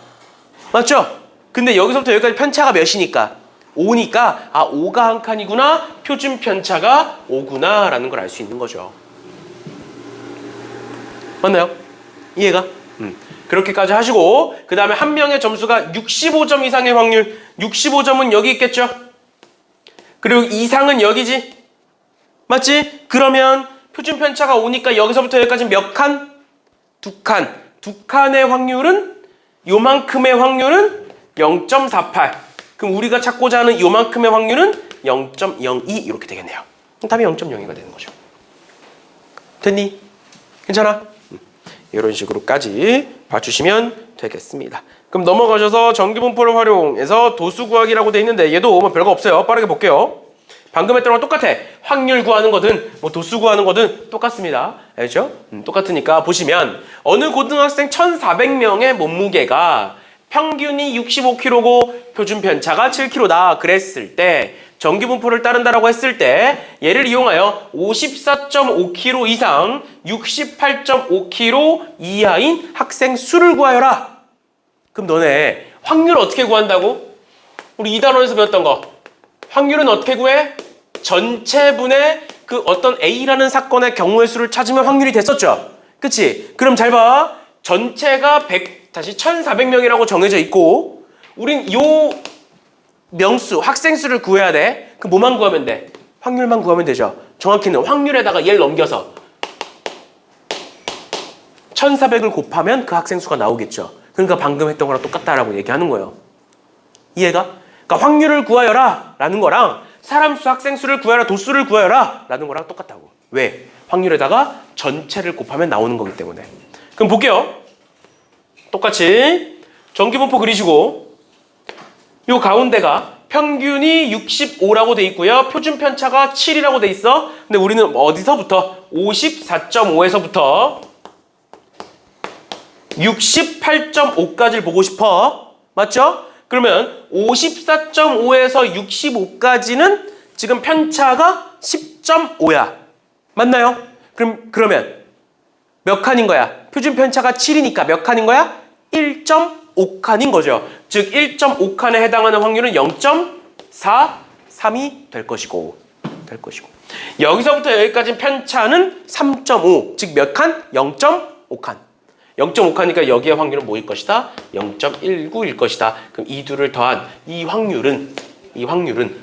맞죠? 근데 여기서부터 여기까지 편차가 몇이니까? 5니까 5가 한 칸이구나. 표준 편차가 5구나 라는 걸 알 수 있는 거죠. 맞나요? 이해가? 그렇게까지 하시고 그 다음에 한 명의 점수가 65점 이상의 확률. 65점은 여기 있겠죠? 그리고 이상은 여기지? 맞지? 그러면 표준 편차가 5니까 여기서부터 여기까지 몇 칸? 2칸. 2칸의 확률은 요만큼의 확률은 0.48. 그럼 우리가 찾고자 하는 요만큼의 확률은 0.02 이렇게 되겠네요. 답이 0.02가 되는 거죠. 됐니? 괜찮아? 이런 식으로까지 봐주시면 되겠습니다. 그럼 넘어가셔서 전기분포를 활용해서 도수 구하기라고 돼 있는데 얘도 뭐 별거 없어요. 빠르게 볼게요. 방금 했던 거랑 똑같아. 확률 구하는 거든 뭐 도수 구하는 거든 똑같습니다. 알죠? 똑같으니까 보시면 어느 고등학생 1,400명의 몸무게가 평균이 65kg고 표준 편차가 7kg다 그랬을 때 전기분포를 따른다라고 했을 때 얘를 이용하여 54.5kg 이상 68.5kg 이하인 학생 수를 구하여라. 그럼 너네 확률 어떻게 구한다고? 우리 2단원에서 배웠던 거. 확률은 어떻게 구해? 전체분의 그 어떤 A라는 사건의 경우의 수를 찾으면 확률이 됐었죠. 그치? 그럼 잘 봐. 전체가 1,400명이라고 정해져 있고 우린 요 명수, 학생 수를 구해야 돼. 그럼 뭐만 구하면 돼? 확률만 구하면 되죠. 정확히는 확률에다가 얘를 넘겨서 1,400을 곱하면 그 학생 수가 나오겠죠. 그러니까 방금 했던 거랑 똑같다라고 얘기하는 거예요. 이해가? 그러니까 확률을 구하여라 라는 거랑 사람 수, 학생 수를 구하여라, 도수를 구하여라 라는 거랑 똑같다고. 왜? 확률에다가 전체를 곱하면 나오는 거기 때문에. 그럼 볼게요. 똑같이 전기분포 그리시고 요 가운데가 평균이 65라고 돼 있고요. 표준 편차가 7이라고 돼 있어. 근데 우리는 어디서부터? 54.5에서부터 68.5까지를 보고 싶어. 맞죠? 그러면 54.5에서 65까지는 지금 편차가 10.5야. 맞나요? 그러면 몇 칸인 거야? 표준 편차가 7이니까 몇 칸인 거야? 1.5칸인 거죠. 즉 1.5칸에 해당하는 확률은 0.43이 될 것이고 여기서부터 여기까지 편차는 3.5. 즉 몇 칸? 0.5칸. 0.5칸이니까 여기에 확률은 뭐일 것이다? 0.19일 것이다. 그럼 이 둘을 더한 이 확률은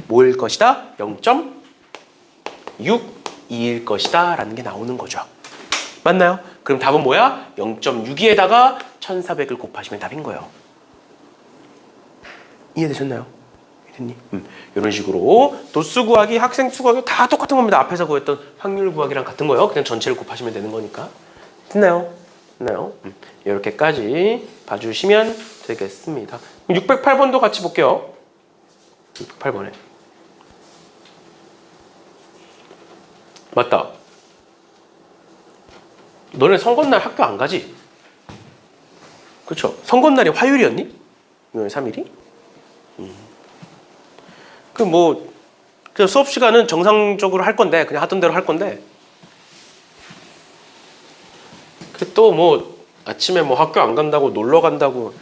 뭐일 것이다? 0.62일 것이다 라는 게 나오는 거죠. 맞나요? 그럼 답은 뭐야? 0.62에다가 1,400을 곱하시면 답인 거예요. 이해되셨나요? 이해됐니? 이런 식으로 도수 구하기, 학생 수 구하기 다 똑같은 겁니다. 앞에서 구했던 확률 구하기랑 같은 거예요. 그냥 전체를 곱하시면 되는 거니까. 됐나요? 이렇게까지 봐주시면 되겠습니다. 608번도 같이 볼게요. 608번에 맞다. 너네 선거날 학교 안 가지? 그쵸? 선거날이 화요일이었니? 3일이? 그 수업 시간은 정상적으로 할 건데 그냥 하던 대로 할 건데 또 뭐 아침에 뭐 학교 안 간다고 놀러 간다고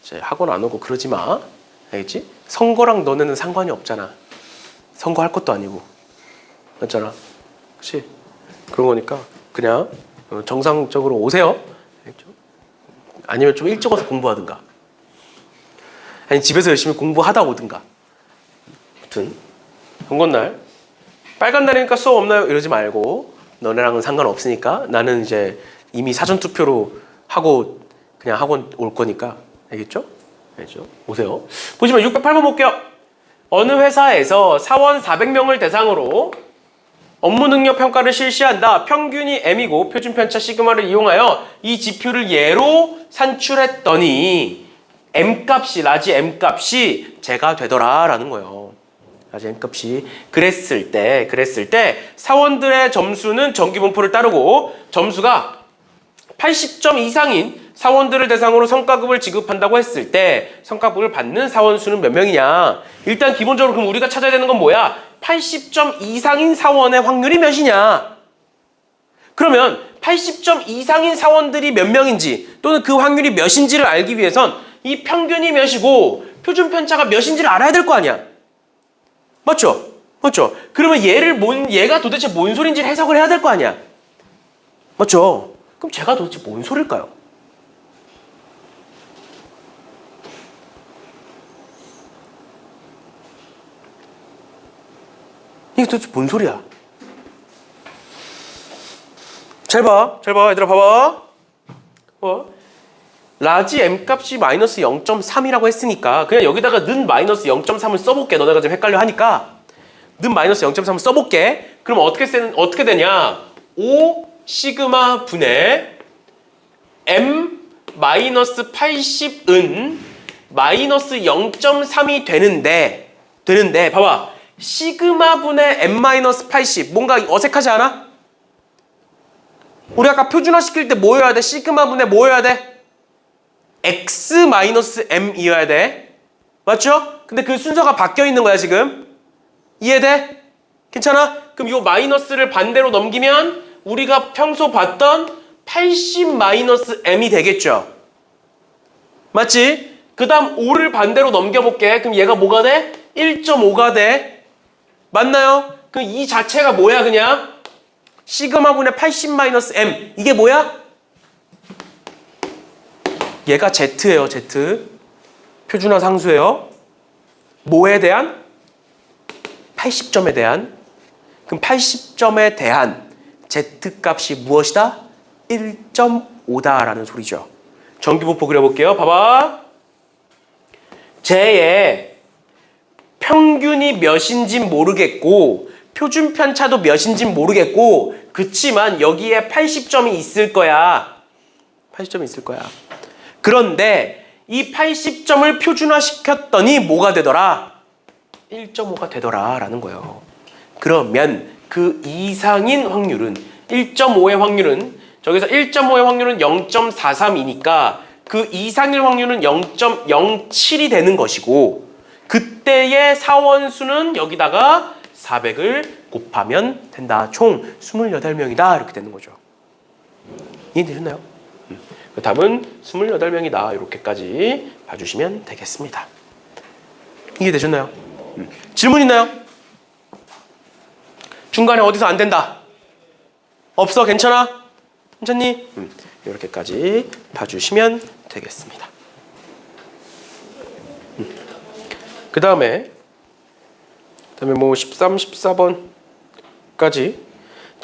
이제 학원 안 오고 그러지 마. 알겠지? 선거랑 너네는 상관이 없잖아. 선거 할 것도 아니고. 맞잖아. 그치? 그런 거니까 그냥 정상적으로 오세요. 알겠죠? 아니면 좀 일찍 와서 공부하든가. 아니 집에서 열심히 공부하다 오든가. 아무튼 선거날 빨간 날이니까 수업 없나요? 이러지 말고 너네랑은 상관없으니까 나는 이제 이미 사전투표로 하고 그냥 학원 올 거니까. 알겠죠? 알겠죠? 오세요. 보시면 608번 볼게요. 어느 회사에서 사원 400명을 대상으로 업무 능력 평가를 실시한다. 평균이 M이고 표준 편차 시그마를 이용하여 이 지표를 예로 산출했더니 M값이, 라지 M값이 제가 되더라 라는 거예요. 라지 M값이 그랬을 때 사원들의 점수는 전기분포를 따르고 점수가 80점 이상인 사원들을 대상으로 성과급을 지급한다고 했을 때 성과급을 받는 사원 수는 몇 명이냐? 일단 기본적으로 그럼 우리가 찾아야 되는 건 뭐야? 80점 이상인 사원의 확률이 몇이냐? 그러면 80점 이상인 사원들이 몇 명인지 또는 그 확률이 몇인지를 알기 위해선 이 평균이 몇이고 표준 편차가 몇인지를 알아야 될 거 아니야? 맞죠? 맞죠? 그러면 얘가 도대체 뭔 소린지를 해석을 해야 될 거 아니야? 맞죠? 그럼 제가 도대체 뭔 소릴까요? 이게 도대체 뭔 소리야? 잘 봐, 얘들아 봐봐. 라지 M값이 마이너스 0.3이라고 했으니까 그냥 여기다가 는 마이너스 0.3을 써볼게. 너네가 좀 헷갈려 하니까 는 마이너스 0.3을 써볼게. 그럼 어떻게 되냐? 5 시그마 분의 m-80은 마이너스 0.3이 되는데 봐봐. 시그마분의 m-80 뭔가 어색하지 않아? 우리 아까 표준화 시킬 때 뭐여야 돼? 시그마분의 뭐여야 돼? x-m이어야 돼. 맞죠? 근데 그 순서가 바뀌어 있는 거야 지금. 이해돼? 괜찮아? 그럼 이 마이너스를 반대로 넘기면 우리가 평소 봤던 80-m이 되겠죠? 맞지? 그 다음 5를 반대로 넘겨볼게. 그럼 얘가 뭐가 돼? 1.5가 돼. 맞나요? 그럼 이 자체가 뭐야 그냥? 시그마분의 80-m. 이게 뭐야? 얘가 Z예요. Z. 표준화 상수예요. 뭐에 대한? 80점에 대한. 그럼 80점에 대한 Z값이 무엇이다? 1.5다라는 소리죠. 전기분포 그려볼게요. 봐봐. 쟤의 평균이 몇인진 모르겠고 표준 편차도 몇인진 모르겠고 그치만 여기에 80점이 있을 거야. 80점이 있을 거야. 그런데 이 80점을 표준화시켰더니 뭐가 되더라? 1.5가 되더라 라는 거예요. 그러면 그 이상인 확률은 1.5의 확률은 저기서 1.5의 확률은 0.43이니까 그 이상일 확률은 0.07이 되는 것이고 그때의 사원수는 여기다가 400을 곱하면 된다. 총 28명이다. 이렇게 되는 거죠. 이해되셨나요? 그 답은 28명이다. 이렇게까지 봐주시면 되겠습니다. 이해되셨나요? 질문 있나요? 중간에 어디서 안 된다? 없어? 괜찮아? 괜찮니? 이렇게까지 봐주시면 되겠습니다. 그 다음에 뭐 13, 14번까지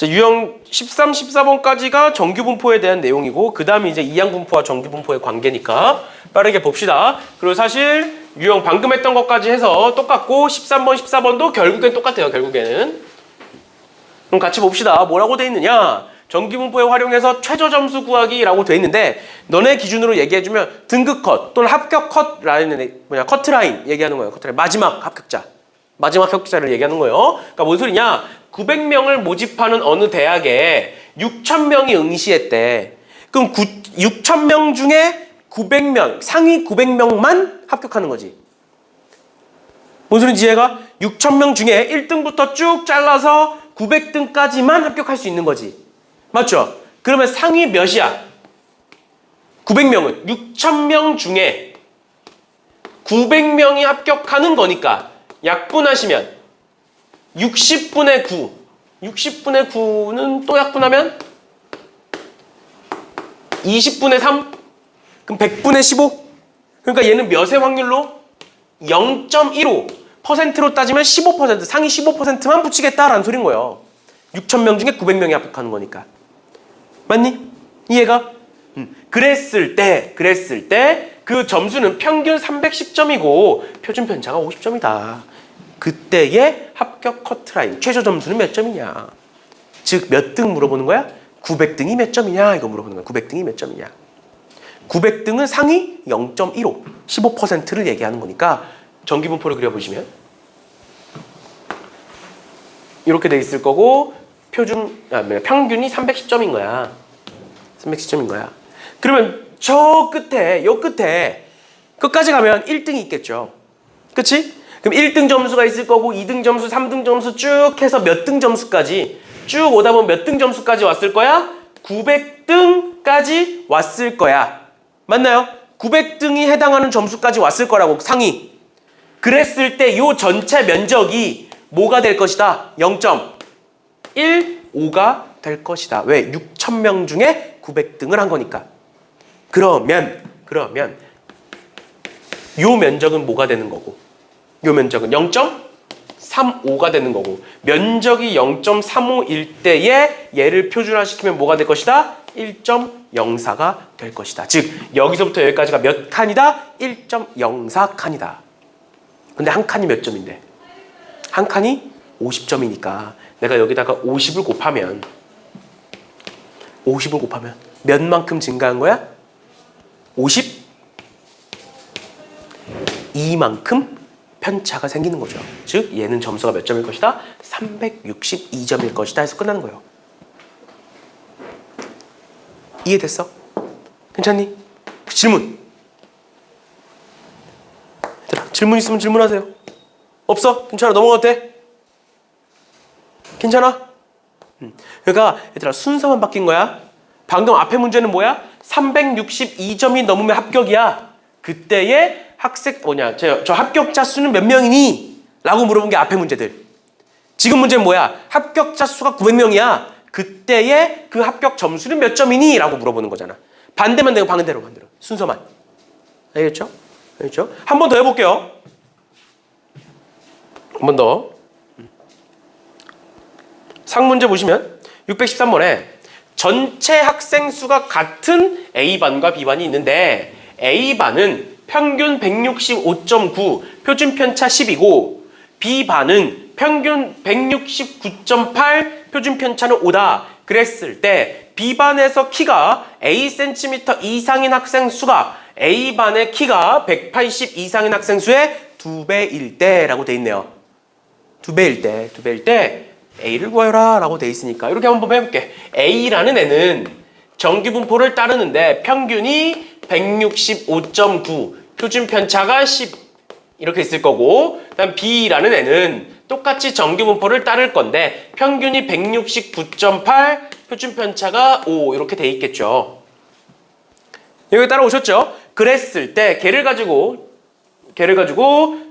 유형 13, 14번까지가 정규분포에 대한 내용이고 그 다음에 이제 이항분포와 정규분포의 관계니까 빠르게 봅시다. 그리고 사실 유형 방금 했던 것까지 해서 똑같고 13번, 14번도 결국엔 똑같아요. 결국에는. 그럼 같이 봅시다. 뭐라고 돼 있느냐? 정규분포에 활용해서 최저점수 구하기라고 돼 있는데 너네 기준으로 얘기해주면 등급 컷 또는 합격 컷 라인 커트라인 얘기하는 거예요. 커트라인. 마지막 합격자. 마지막 합격자를 얘기하는 거예요. 그러니까 뭔 소리냐? 900명을 모집하는 어느 대학에 6,000명이 응시했대. 그럼 6,000명 중에 900명, 상위 900명만 합격하는 거지. 뭔 소리인지 이해가? 6,000명 중에 1등부터 쭉 잘라서 900등까지만 합격할 수 있는 거지. 맞죠? 그러면 상위 몇이야? 900명은 6,000명 중에 900명이 합격하는 거니까 약분하시면 60분의 9. 60분의 9는 또 약분하면 20분의 3. 그럼 100분의 15. 그러니까 얘는 몇의 확률로? 0.15%로 따지면 15%, 상위 15%만 붙이겠다라는 소린 거예요. 6,000명 중에 900명이 합격하는 거니까. 맞니? 이해가? 그랬을 때 그 점수는 평균 310점이고 표준 편차가 50점이다. 그때의 합격 커트라인 최저 점수는 몇 점이냐? 즉 몇 등 물어보는 거야? 900등이 몇 점이냐? 이거 물어보는 거야. 900등이 몇 점이냐? 900등은 상위 0.15, 15%를 얘기하는 거니까 정기분포를 그려보시면 이렇게 돼 있을 거고 평균이 310점인 거야. 310점인 거야. 그러면 저 끝에, 요 끝에 끝까지 가면 1등이 있겠죠. 그치? 그럼 1등 점수가 있을 거고 2등 점수, 3등 점수 쭉 해서 몇 등 점수까지 쭉 오다 보면 몇 등 점수까지 왔을 거야? 900등까지 왔을 거야. 맞나요? 900등이 해당하는 점수까지 왔을 거라고 상위. 그랬을 때 요 전체 면적이 뭐가 될 것이다? 0.15가 될 것이다. 왜? 6,000명 중에 900등을 한 거니까. 그러면 요 면적은 뭐가 되는 거고? 요 면적은 0.35가 되는 거고 면적이 0.35일 때에 얘를 표준화시키면 뭐가 될 것이다? 1.04가 될 것이다. 즉 여기서부터 여기까지가 몇 칸이다? 1.04칸이다. 근데 한 칸이 몇 점인데? 한 칸이 50점이니까 내가 여기다가 50을 곱하면 몇만큼 증가한 거야? 52만큼 편차가 생기는 거죠. 즉 얘는 점수가 몇 점일 것이다? 362점일 것이다 해서 끝나는 거예요. 이해됐어? 괜찮니? 질문. 얘들아, 질문 있으면 질문하세요. 없어? 괜찮아? 넘어가도 돼? 괜찮아? 그러니까 얘들아 순서만 바뀐 거야. 방금 앞에 문제는 뭐야? 362점이 넘으면 합격이야. 그때의 학생 저 합격자 수는 몇 명이니? 라고 물어본 게 앞에 문제들. 지금 문제는 뭐야? 합격자 수가 900명이야. 그때의 그 합격 점수는 몇 점이니? 라고 물어보는 거잖아. 반대만 되고 반대로 순서만. 알겠죠? 알겠죠? 한 번 더 해볼게요. 한 번 더. 상문제 보시면 613번에 전체 학생 수가 같은 A반과 B반이 있는데 A반은 평균 165.9, 표준 편차 10이고 B반은 평균 169.8, 표준 편차는 5다. 그랬을 때 B반에서 키가 Acm 이상인 학생 수가 A반의 키가 180 이상인 학생 수의 2배일 때라고 돼 있네요. 2배일 때 A를 구하여라 라고 돼 있으니까 이렇게 한번 해볼게. A라는 애는 정규분포를 따르는데 평균이 165.9, 표준 편차가 10 이렇게 있을 거고, 그다음 B라는 애는 똑같이 정규분포를 따를 건데 평균이 169.8, 표준 편차가 5 이렇게 돼 있겠죠. 여기 따라오셨죠? 그랬을 때 걔를 가지고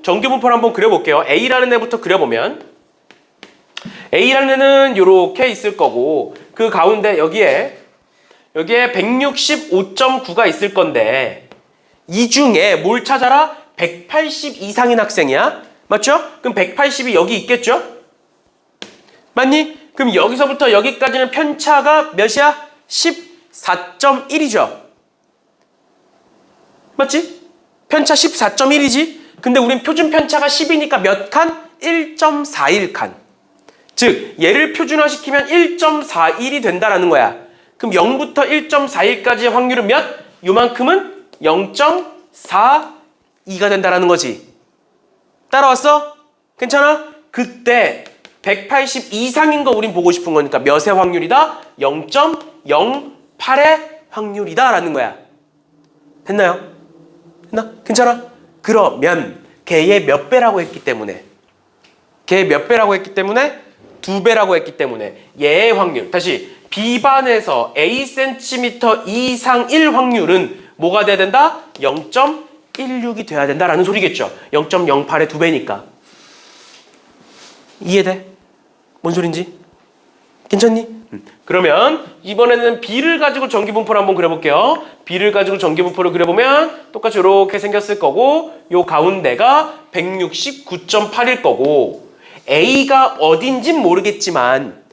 정규분포를 한번 그려볼게요. A라는 애부터 그려보면 A라는 애는 이렇게 있을 거고 그 가운데 여기에 165.9가 있을 건데 이 중에 뭘 찾아라? 180 이상인 학생이야. 맞죠? 그럼 180이 여기 있겠죠? 맞니? 그럼 여기서부터 여기까지는 편차가 몇이야? 14.1이죠. 맞지? 편차 14.1이지? 근데 우린 표준 편차가 10이니까 몇 칸? 1.41칸. 즉 얘를 표준화시키면 1.41이 된다라는 거야. 그럼 0부터 1.41까지의 확률은 몇? 요만큼은 0.42가 된다라는 거지. 따라왔어? 괜찮아? 그때 180 이상인 거 우린 보고 싶은 거니까 몇의 확률이다? 0.08의 확률이다 라는 거야. 됐나요? 됐나? 괜찮아? 그러면 걔의 몇 배라고 했기 때문에 2배라고 했기 때문에 얘의 확률, 다시 B반에서 Acm 이상일 확률은 뭐가 돼야 된다? 0.16이 돼야 된다라는 소리겠죠. 0.08의 2배니까. 이해돼? 뭔 소린지? 괜찮니? 그러면 이번에는 B를 가지고 전기분포를 한번 그려볼게요. B를 가지고 전기분포를 그려보면 똑같이 이렇게 생겼을 거고 요 가운데가 169.8일 거고 A가 어딘진 모르겠지만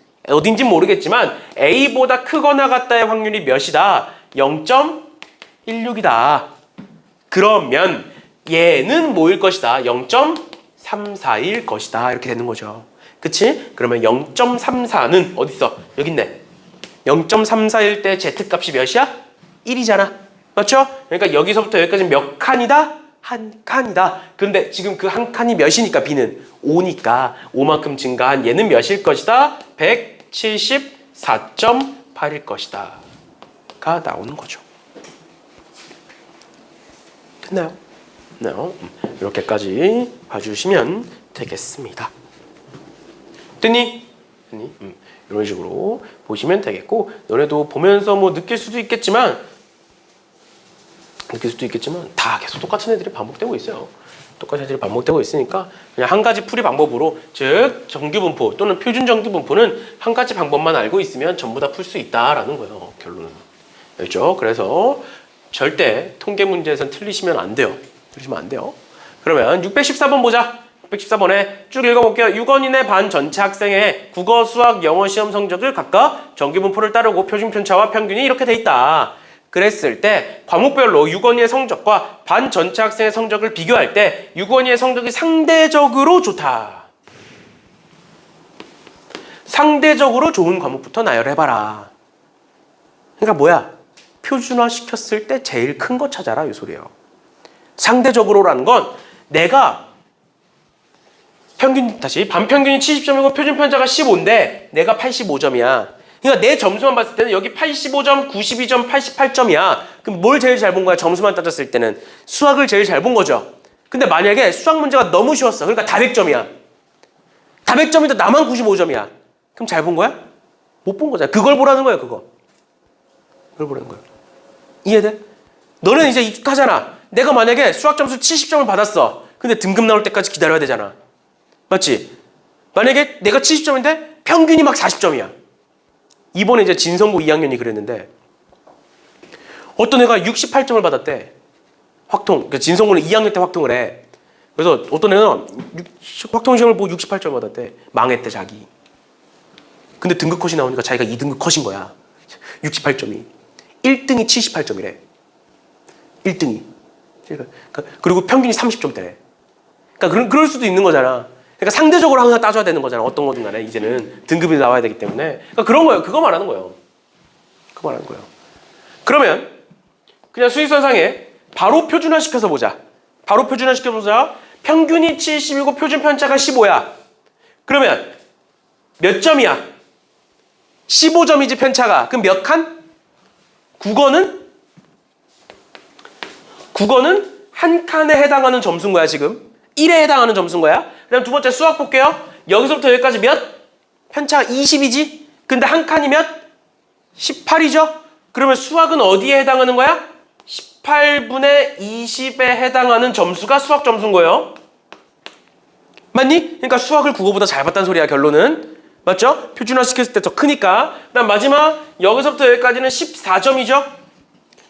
A보다 크거나 같다의 확률이 몇이다? 0.16이다. 그러면 얘는 뭐일 것이다? 0.34일 것이다. 이렇게 되는 거죠. 그치? 그러면 0.34는 어디 있어? 여기 있네. 0.34일 때 Z값이 몇이야? 1이잖아. 맞죠? 그러니까 여기서부터 여기까지 몇 칸이다? 한 칸이다. 그런데 지금 그 한 칸이 몇이니까 B는 5니까 5만큼 증가한 얘는 몇일 것이다? 174.8일 것이다. 가 나오는 거죠. 됐나요? 됐나요? 이렇게까지 봐주시면 되겠습니다. 됐니? 이런 식으로 보시면 되겠고 너네도 보면서 뭐 느낄 수도 있겠지만 다 계속 똑같은 애들이 반복되고 있어요. 똑같은 애들이 반복되고 있으니까 그냥 한 가지 풀이 방법으로, 즉 정규분포 또는 표준 정규분포는 한 가지 방법만 알고 있으면 전부 다 풀 수 있다라는 거예요. 결론은. 알죠? 그래서 절대 통계 문제에선 틀리시면 안 돼요. 그러면 614번 보자. 614번에 쭉 읽어볼게요. 6원인의 반 전체 학생의 국어, 수학, 영어 시험 성적을 각각 정규분포를 따르고 표준 편차와 평균이 이렇게 돼 있다. 그랬을 때 과목별로 6원이의 성적과 반 전체 학생의 성적을 비교할 때 6원이의 성적이 상대적으로 좋다. 상대적으로 좋은 과목부터 나열해봐라. 그러니까 뭐야? 표준화시켰을 때 제일 큰 거 찾아라 이 소리예요. 상대적으로라는 건 내가 반평균이 70점이고 표준 편차가 15인데 내가 85점이야. 그러니까 내 점수만 봤을 때는 여기 85점, 92점, 88점이야. 그럼 뭘 제일 잘 본 거야? 점수만 따졌을 때는 수학을 제일 잘 본 거죠. 근데 만약에 수학 문제가 너무 쉬웠어. 그러니까 다 100점이야. 다 100점인데 나만 95점이야. 그럼 잘 본 거야? 못 본 거잖아. 그걸 보라는 거야, 그거. 그걸 보라는 거야. 이해돼? 너는 이제 익숙하잖아. 내가 만약에 수학 점수 70점을 받았어. 근데 등급 나올 때까지 기다려야 되잖아. 맞지? 만약에 내가 70점인데 평균이 막 40점이야. 이번에 이제 진성고 2학년이 그랬는데 어떤 애가 68점을 받았대. 확통. 그러니까 진성고는 2학년 때 확통을 해. 그래서 어떤 애는 확통 시험을 보고 68점 받았대. 망했대 자기. 근데 등급 컷이 나오니까 자기가 2등급 컷인 거야. 68점이. 1등이 78점이래. 1등이. 그리고 평균이 30점대래. 그러니까 그럴 수도 있는 거잖아. 그러니까 상대적으로 항상 따져야 되는 거잖아. 어떤 거든 간에 이제는 등급이 나와야 되기 때문에. 그러니까 그런 거예요. 그거 말하는 거예요. 그거 말하는 거예요. 그러면 그냥 수익선상에 바로 표준화시켜서 보자. 바로 표준화시켜보자. 평균이 70이고 표준 편차가 15야. 그러면 몇 점이야? 15점이지 편차가. 그럼 몇 칸? 국어는 한 칸에 해당하는 점수인 거야 지금. 1에 해당하는 점수인 거야. 그 다음 두 번째 수학 볼게요. 여기서부터 여기까지 몇? 편차가 20이지. 근데 한 칸이 몇? 18이죠. 그러면 수학은 어디에 해당하는 거야? 18분의 20에 해당하는 점수가 수학 점수인 거예요. 맞니? 그러니까 수학을 국어보다 잘 봤다는 소리야 결론은. 맞죠? 표준화 시켰을 때 더 크니까. 그 다음 마지막 여기서부터 여기까지는 14점이죠.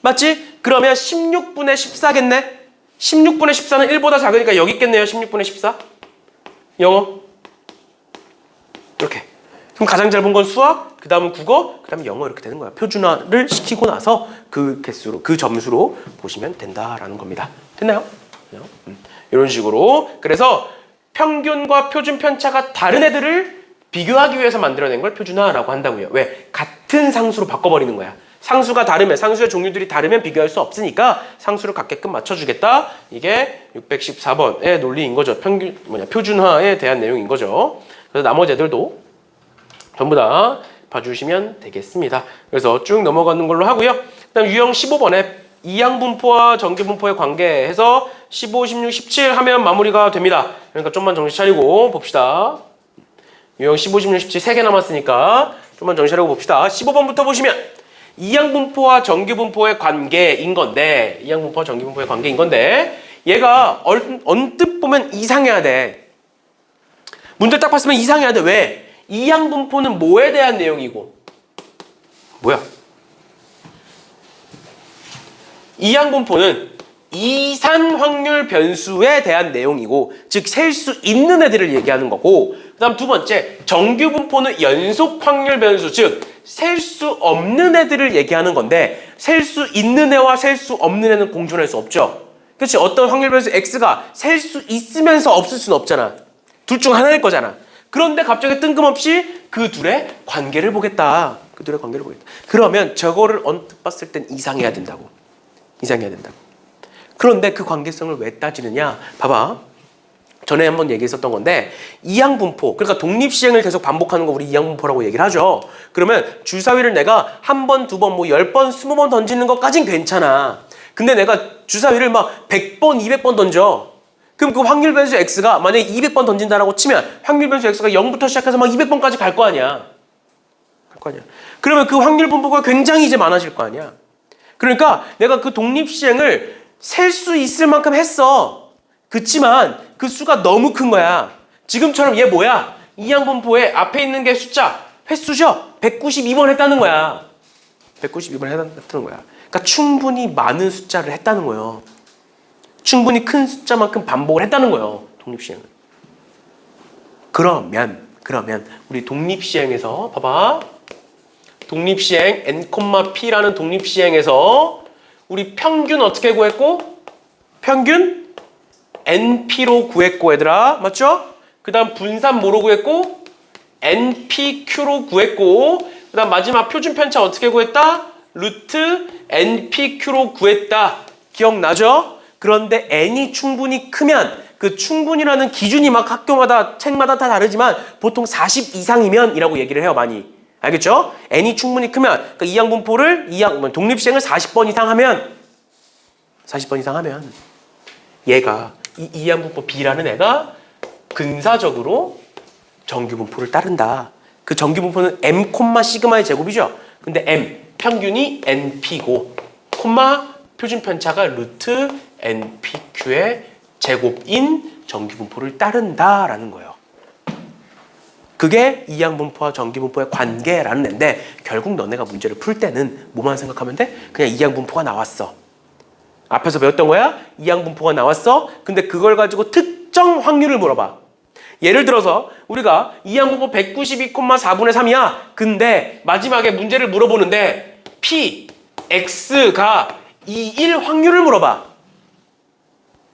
맞지? 그러면 16분의 14겠네. 16분의 14는 1보다 작으니까 여기 있겠네요. 16분의 14. 영어. 이렇게. 그럼 가장 잘 본 건 수학, 그 다음은 국어, 그 다음에 영어 이렇게 되는 거야. 표준화를 시키고 나서 그 개수로, 그 점수로 보시면 된다라는 겁니다. 됐나요? 이런 식으로. 그래서 평균과 표준 편차가 다른 애들을 비교하기 위해서 만들어낸 걸 표준화라고 한다고요. 왜? 같은 상수로 바꿔버리는 거야. 상수가 다르면, 상수의 종류들이 다르면 비교할 수 없으니까 상수를 같게끔 맞춰주겠다. 이게 614번의 논리인 거죠. 표준화에 대한 내용인 거죠. 그래서 나머지 애들도 전부 다 봐주시면 되겠습니다. 그래서 쭉 넘어가는 걸로 하고요. 그다음 유형 15번에 이항분포와 정규분포의 관계해서 15, 16, 17 하면 마무리가 됩니다. 그러니까 좀만 정신 차리고 봅시다. 유형 15, 16, 17 3개 남았으니까 좀만 정신 차리고 봅시다. 15번부터 보시면 이항분포와 정규분포의 관계인 건데, 이항분포와 정규분포의 관계인 건데, 얘가 언뜻 보면 이상해야 돼. 문제 딱 봤으면 이상해야 돼. 왜? 이항분포는 뭐에 대한 내용이고, 뭐야? 이항분포는 이산 확률 변수에 대한 내용이고, 즉 셀 수 있는 애들을 얘기하는 거고, 그 다음 두 번째 정규분포는 연속 확률 변수, 즉 셀 수 없는 애들을 얘기하는 건데, 셀 수 있는 애와 셀 수 없는 애는 공존할 수 없죠. 그렇지? 어떤 확률 변수 x가 셀 수 있으면서 없을 수는 없잖아. 둘 중 하나일 거잖아. 그런데 갑자기 뜬금없이 그 둘의 관계를 보겠다. 그 둘의 관계를 보겠다. 그러면 저거를 언뜻 봤을 땐 이상해야 된다고. 이상해야 된다고. 그런데 그 관계성을 왜 따지느냐? 봐봐. 전에 한번 얘기했었던 건데, 이항분포, 그러니까 독립시행을 계속 반복하는 거 우리 이항분포라고 얘기를 하죠. 그러면 주사위를 내가 한 번, 두 번, 뭐 10번, 20번 던지는 것까진 괜찮아. 근데 내가 주사위를 막 100번, 200번 던져. 그럼 그 확률 변수 x가 만약에 200번 던진다라고 치면 확률 변수 x가 0부터 시작해서 막 200번까지 갈 거 아니야. 갈 거 아니야. 그러면 그 확률 분포가 굉장히 이제 많아질 거 아니야. 그러니까 내가 그 독립시행을 셀 수 있을 만큼 했어. 그치만 그 수가 너무 큰 거야. 지금처럼 얘 뭐야? 이항분포에 앞에 있는 게 숫자, 횟수죠? 192번 했다는 거야. 192번 했다는 거야. 그러니까 충분히 많은 숫자를 했다는 거예요. 충분히 큰 숫자만큼 반복을 했다는 거예요. 독립시행을. 그러면 우리 독립시행에서 봐봐. 독립시행 n,p라는 독립시행에서 우리 평균 어떻게 구했고? 평균 np로 구했고 얘들아. 맞죠? 그 다음 분산 뭐로 구했고? npq로 구했고, 그 다음 마지막 표준 편차 어떻게 구했다? 루트 npq로 구했다. 기억나죠? 그런데 n이 충분히 크면 그 충분이라는 기준이 막 학교마다 책마다 다 다르지만 보통 40 이상이면 이라고 얘기를 해요. 많이. 알겠죠? n이 충분히 크면 그러니까 이항분포를 독립시행을 40번 이상 하면 얘가 이 이항분포 B라는 애가 근사적으로 정규분포를 따른다. 그 정규분포는 m, 시그마의 제곱이죠. 근데 m 평균이 np고 표준 편차가 루트 npq의 제곱인 정규분포를 따른다라는 거예요. 그게 이항분포와 정규분포의 관계라는 애인데 결국 너네가 문제를 풀 때는 뭐만 생각하면 돼? 그냥 이항분포가 나왔어. 앞에서 배웠던 거야? 이항분포가 나왔어. 근데 그걸 가지고 특정 확률을 물어봐. 예를 들어서 우리가 이항분포 192,4분의 3이야. 근데 마지막에 문제를 물어보는데 P, X가 2일 확률을 물어봐.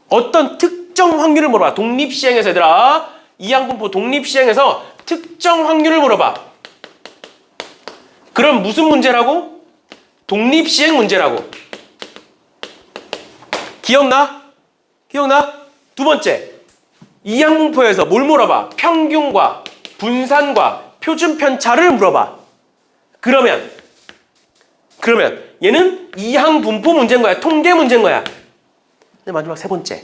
어떤 특정 확률을 물어봐. 독립시행에서 얘들아. 이항분포 독립시행에서 특정 확률을 물어봐. 그럼 무슨 문제라고? 독립시행 문제라고. 기억나? 두 번째. 이항분포에서 뭘 물어봐? 평균과 분산과 표준 편차를 물어봐. 그러면 얘는 이항분포 문제인 거야. 통계 문제인 거야. 근데 마지막 세 번째.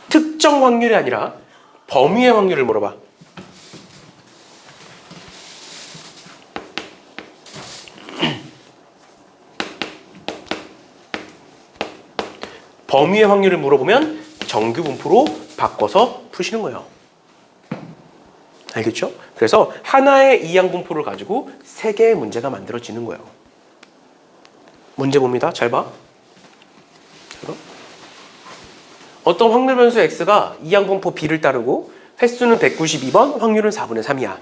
특정 확률이 아니라 범위의 확률을 물어봐. 범위의 확률을 물어보면 정규분포로 바꿔서 푸시는 거예요. 알겠죠? 그래서 하나의 이항분포를 가지고 세 개의 문제가 만들어지는 거예요. 문제 봅니다. 잘 봐. 어떤 확률 변수 x가 이항분포 b를 따르고 횟수는 192번, 확률은 4분의 3이야.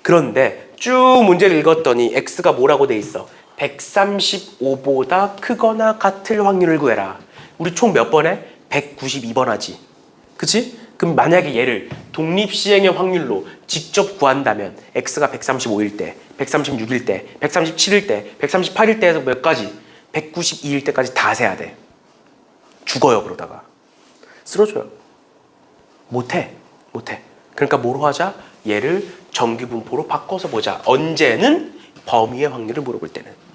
그런데 쭉 문제를 읽었더니 x가 뭐라고 돼 있어? 135보다 크거나 같을 확률을 구해라. 우리 총 몇 번에? 192번 하지. 그치? 그럼 만약에 얘를 독립시행의 확률로 직접 구한다면 x가 135일 때, 136일 때, 137일 때, 138일 때에서 몇 가지? 192일 때까지 다 세야 돼. 죽어요 그러다가. 쓰러져요. 못해. 그러니까 뭐로 하자? 얘를 정규분포로 바꿔서 보자. 언제는? 범위의 확률을 물어볼 때는.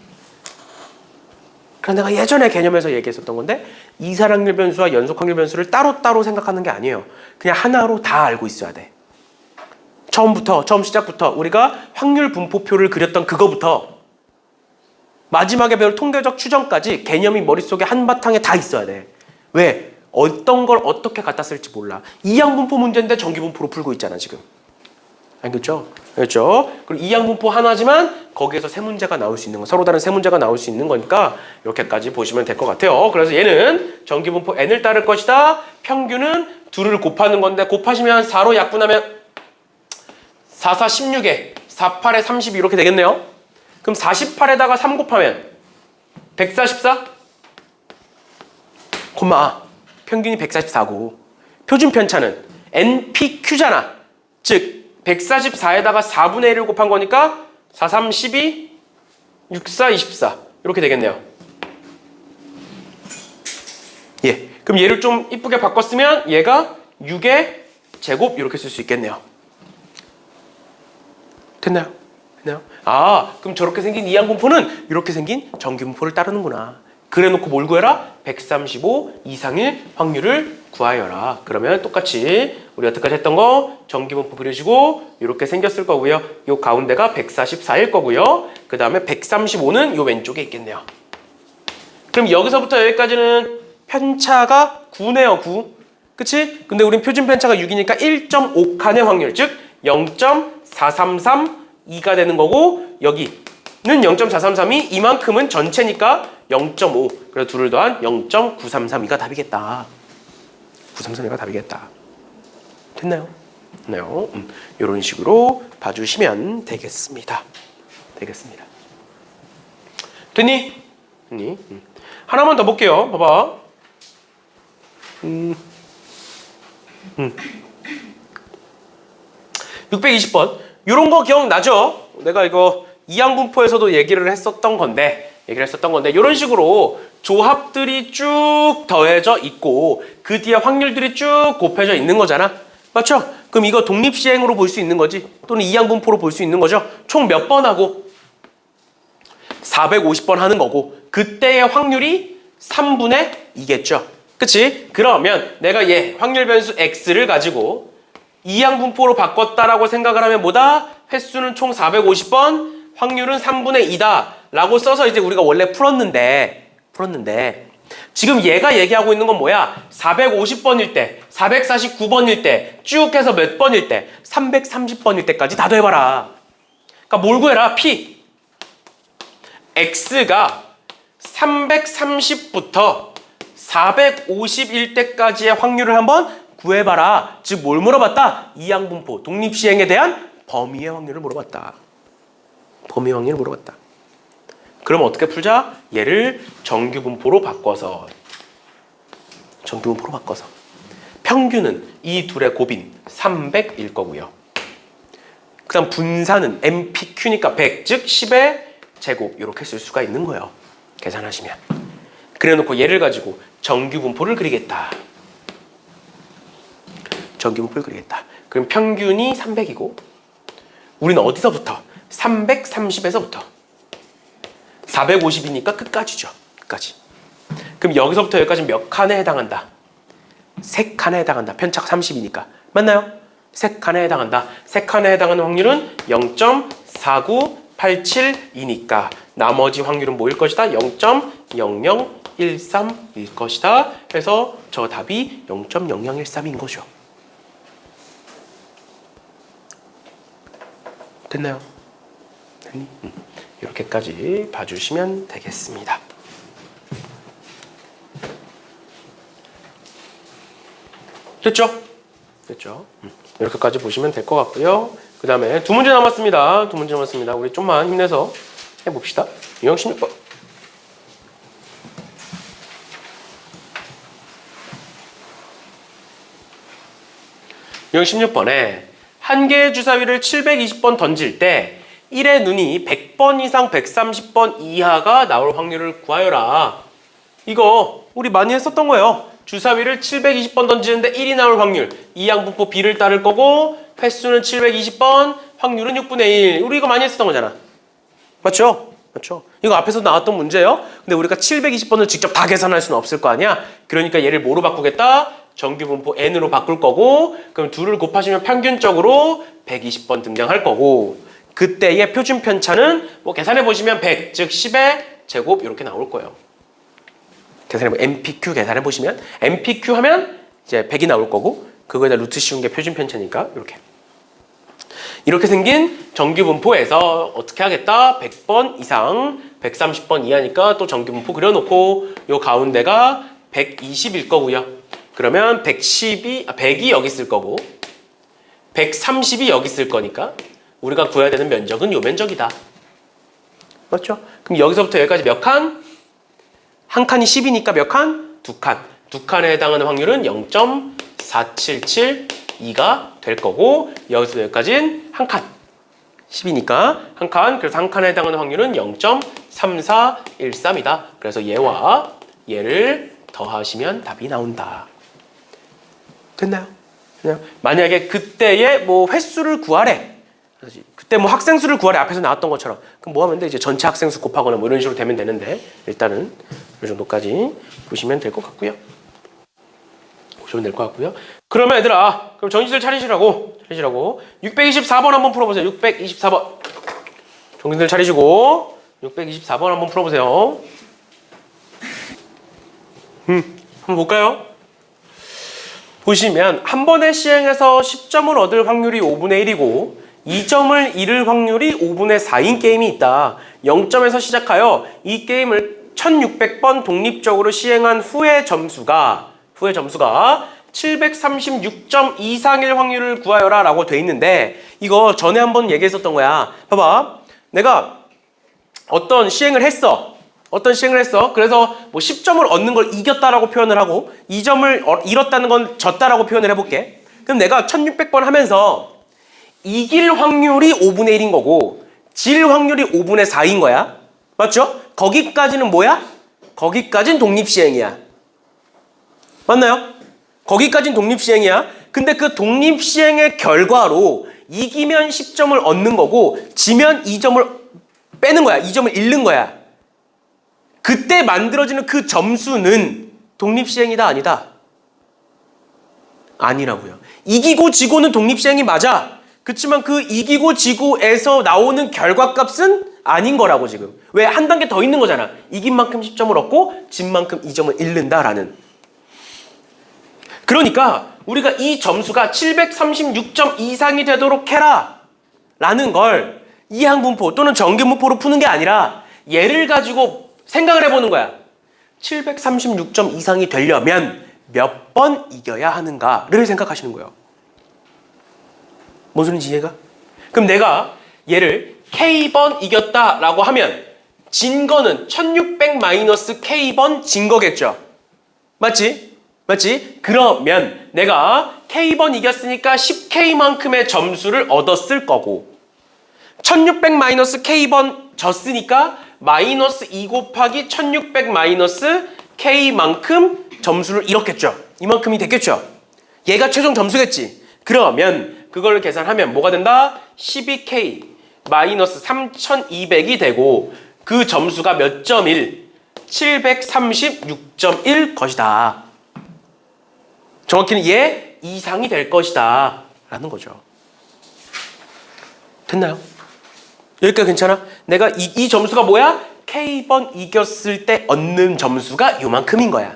그래서 내가 예전에 개념에서 얘기했었던 건데 이사랑률 변수와 연속확률 변수를 따로따로 생각하는 게 아니에요. 그냥 하나로 다 알고 있어야 돼. 처음 시작부터 우리가 확률 분포표를 그렸던 그거부터 마지막에 배울 통계적 추정까지 개념이 머릿속에 한바탕에 다 있어야 돼. 왜? 어떤 걸 어떻게 갖다 쓸지 몰라. 이항분포 문제인데 정규분포로 풀고 있잖아 지금. 알겠죠? 그리고 이항분포 하나지만 거기에서 세 문제가 나올 수 있는 거, 서로 다른 세 문제가 나올 수 있는 거니까 이렇게까지 보시면 될 것 같아요. 그래서 얘는 정규분포 n을 따를 것이다. 평균은 2를 곱하는 건데 곱하시면 4로 약분하면 4, 4, 16에 4, 8에 32 이렇게 되겠네요. 그럼 48에다가 3 곱하면 144? 평균이 144고 표준 편차는 npq잖아. 즉 144에다가 4분의 1을 곱한 거니까 4, 3, 12, 6, 4, 24 이렇게 되겠네요. 예, 그럼 얘를 좀 이쁘게 바꿨으면 얘가 6의 제곱 이렇게 쓸 수 있겠네요. 됐나요? 그럼 저렇게 생긴 이항분포는 이렇게 생긴 정규분포를 따르는구나. 그래놓고 뭘 구해라? 135 이상일 확률을 구하여라. 그러면 똑같이 우리 여태까지 했던 거 정규분포 그려주고 이렇게 생겼을 거고요. 요 가운데가 144일 거고요. 그 다음에 135는 요 왼쪽에 있겠네요. 그럼 여기서부터 여기까지는 편차가 9네요. 9. 그치? 근데 우린 표준 편차가 6이니까 1.5칸의 확률, 즉 0.4332가 되는 거고 여기는 0.433이 이만큼은 전체니까 0.5. 그래서 둘을 더한 0.9332가 답이겠다. 932가 답이겠다. 됐나요? 이런 식으로 봐주시면 되겠습니다. 됐니? 하나만 더 볼게요. 봐봐. 620번. 이런 거 기억나죠? 내가 이거 이항분포에서도 얘기를 했었던 건데 얘기를 했었던 건데 이런 식으로 조합들이 쭉 더해져 있고 그 뒤에 확률들이 쭉 곱해져 있는 거잖아. 맞죠? 그럼 이거 독립시행으로 볼 수 있는 거지. 또는 이항분포로 볼 수 있는 거죠. 총 몇 번 하고? 450번 하는 거고 그때의 확률이 3분의 2겠죠. 그치? 그러면 내가 얘 확률 변수 x를 가지고 이항분포로 바꿨다라고 생각을 하면 뭐다? 횟수는 총 450번, 확률은 3분의 2다 라고 써서 이제 우리가 원래 풀었는데 지금 얘가 얘기하고 있는 건 뭐야? 450번일 때, 449번일 때, 쭉 해서 몇 번일 때? 330번일 때까지 다 더해봐라. 그러니까 뭘 구해라? P. X가 330부터 451 때까지의 확률을 한번 구해봐라. 즉 뭘 물어봤다? 이항분포, 독립시행에 대한 범위의 확률을 물어봤다. 범위의 확률을 물어봤다. 그럼 어떻게 풀자? 얘를 정규분포로 바꿔서 평균은 이 둘의 곱인 300일 거고요. 그 다음 분산은 MPQ니까 100, 즉 10의 제곱 이렇게 쓸 수가 있는 거예요. 계산하시면. 그래놓고 얘를 가지고 정규분포를 그리겠다. 그럼 평균이 300이고 우리는 어디서부터? 330에서부터 450이니까 끝까지죠. 끝까지. 그럼 여기서부터 여기까지 몇 칸에 해당한다? 3칸에 해당한다. 편차가 30이니까. 맞나요? 3칸에 해당한다. 3칸에 해당하는 확률은 0.4987이니까 나머지 확률은 뭐일 것이다? 0.0013일 것이다. 그래서 저 답이 0.0013인 거죠. 됐나요? 됐니? 이렇게까지 봐주시면 되겠습니다. 됐죠? 이렇게까지 보시면 될 것 같고요. 그 다음에 두 문제 남았습니다. 우리 좀만 힘내서 해봅시다. 유형 16번. 유형 16번에 한 개의 주사위를 720번 던질 때 1의 눈이 100번 이상 130번 이하가 나올 확률을 구하여라. 이거 우리 많이 했었던 거예요. 주사위를 720번 던지는데 1이 나올 확률. 이항분포 B를 따를 거고 횟수는 720번, 확률은 6분의 1. 우리 이거 많이 했었던 거잖아. 맞죠? 이거 앞에서 나왔던 문제예요. 근데 우리가 720번을 직접 다 계산할 수는 없을 거 아니야. 그러니까 얘를 뭐로 바꾸겠다? 정규분포 N으로 바꿀 거고 그럼 둘을 곱하시면 평균적으로 120번 등장할 거고 그때의 표준 편차는 뭐 계산해 보시면 100, 즉 10의 제곱 이렇게 나올 거예요. MPQ 계산해 보시면 MPQ 하면 이제 100이 나올 거고 그거에다 루트 씌운 게 표준 편차니까 이렇게 생긴 정규분포에서 어떻게 하겠다? 100번 이상 130번 이하니까 또 정규분포 그려놓고 요 가운데가 120일 거고요. 그러면 100이 여기 있을 거고 130이 여기 있을 거니까 우리가 구해야 되는 면적은 요 면적이다. 맞죠? 그럼 여기서부터 여기까지 몇 칸? 한 칸이 10이니까 몇 칸? 두 칸. 두 칸에 해당하는 확률은 0.4772가 될 거고 여기서 여기까지는 한 칸. 10이니까 한 칸. 그래서 한 칸에 해당하는 확률은 0.3413이다. 그래서 얘와 얘를 더하시면 답이 나온다. 됐나요? 만약에 그때의 뭐 횟수를 구하래. 그때 뭐 학생 수를 구하래 앞에서 나왔던 것처럼 그럼 뭐 하면 돼? 이제 전체 학생 수 곱하거나 뭐 이런 식으로 되면 되는데 일단은 이 정도까지 보시면 될 것 같고요. 그러면 얘들아 그럼 정신들 차리시라고 624번 한번 풀어보세요. 624번 정신들 차리시고 624번 한번 풀어보세요. 한번 볼까요? 보시면 한 번에 시행해서 10점을 얻을 확률이 5분의 1이고 2점을 잃을 확률이 5분의 4인 게임이 있다. 0점에서 시작하여 이 게임을 1600번 독립적으로 시행한 후의 점수가 736점 이상일 확률을 구하여라 라고 돼 있는데 이거 전에 한번 얘기했었던 거야. 봐봐. 내가 어떤 시행을 했어. 그래서 뭐 10점을 얻는 걸 이겼다라고 표현을 하고 2점을 잃었다는 건 졌다라고 표현을 해볼게. 그럼 내가 1600번 하면서 이길 확률이 5분의 1인 거고 질 확률이 5분의 4인 거야. 맞죠? 거기까지는 뭐야? 거기까진 독립시행이야. 맞나요? 거기까진 독립시행이야. 근데 그 독립시행의 결과로 이기면 10점을 얻는 거고 지면 2점을 빼는 거야. 2점을 잃는 거야. 그때 만들어지는 그 점수는 독립시행이다 아니다? 아니라고요. 이기고 지고는 독립시행이 맞아. 그렇지만 그 이기고 지고에서 나오는 결과값은 아닌 거라고 지금. 왜? 한 단계 더 있는 거잖아. 이긴 만큼 10점을 얻고 진 만큼 2점을 잃는다라는. 그러니까 우리가 이 점수가 736점 이상이 되도록 해라 라는 걸 이항분포 또는 정규분포로 푸는 게 아니라 얘를 가지고 생각을 해보는 거야. 736점 이상이 되려면 몇 번 이겨야 하는가를 생각하시는 거예요. 뭔 소린지 이해가? 그럼 내가 얘를 K번 이겼다라고 하면 진 거는 1600 마이너스 K번 진 거겠죠? 맞지? 맞지? 그러면 내가 K번 이겼으니까 10K만큼의 점수를 얻었을 거고 1600 마이너스 K번 졌으니까 마이너스 2 곱하기 1600 마이너스 K만큼 점수를 잃었겠죠? 이만큼이 됐겠죠? 얘가 최종 점수겠지? 그러면 그걸 계산하면 뭐가 된다? 12K 마이너스 3200이 되고 그 점수가 몇 점 1? 736.1 것이다. 정확히는 얘 이상이 될 것이다 라는 거죠. 됐나요? 여기까지 괜찮아? 내가 이 점수가 뭐야? K번 이겼을 때 얻는 점수가 요만큼인 거야.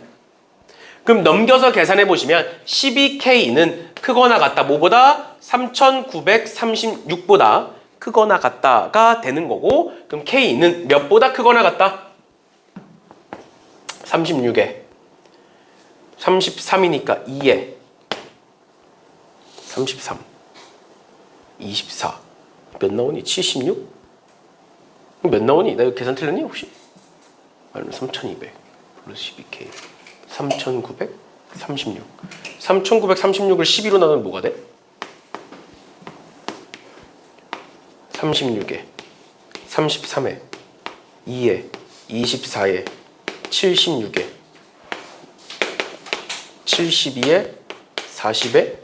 그럼 넘겨서 계산해 보시면 12K는 크거나 같다. 뭐보다? 3936보다 크거나 같다가 되는 거고 그럼 K는 몇보다 크거나 같다? 36에 33이니까 2에 33 24 몇 나오니? 76? 몇 나오니? 나 이거 계산 틀렸니 혹시? 아니면 3200 플러스 12K 3936 3936을 12로 나누면 뭐가 돼? 36에 33에 2에 24에 76에 72에 40에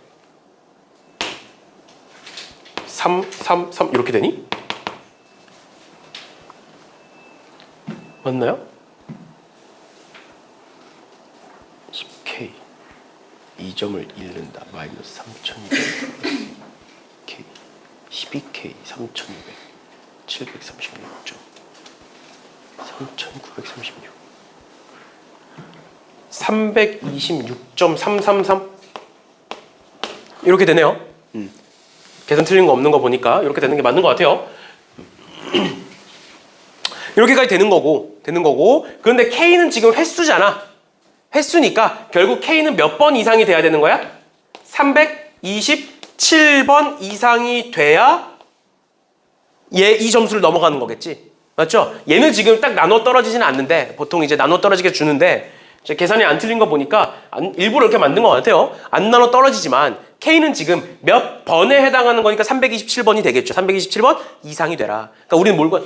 3 이렇게 되니? 맞나요? 10K 2점을 잃는다. 마이너스 3200 K 12K 3200 736점 3936 326.333 이렇게 되네요. 계산 틀린 거 없는 거 보니까 이렇게 되는 게 맞는 것 같아요. 이렇게까지 되는 거고 그런데 K는 지금 횟수잖아. 횟수니까 결국 K는 몇 번 이상이 돼야 되는 거야? 327번 이상이 돼야 얘 이 점수를 넘어가는 거겠지. 맞죠? 얘는 지금 딱 나눠 떨어지지는 않는데 보통 이제 나눠 떨어지게 주는데 계산이 안 틀린 거 보니까 일부러 이렇게 만든 것 같아요. 안 나눠 떨어지지만 K는 지금 몇 번에 해당하는 거니까 327번이 되겠죠. 327번 이상이 되라. 그러니까 우리는 뭘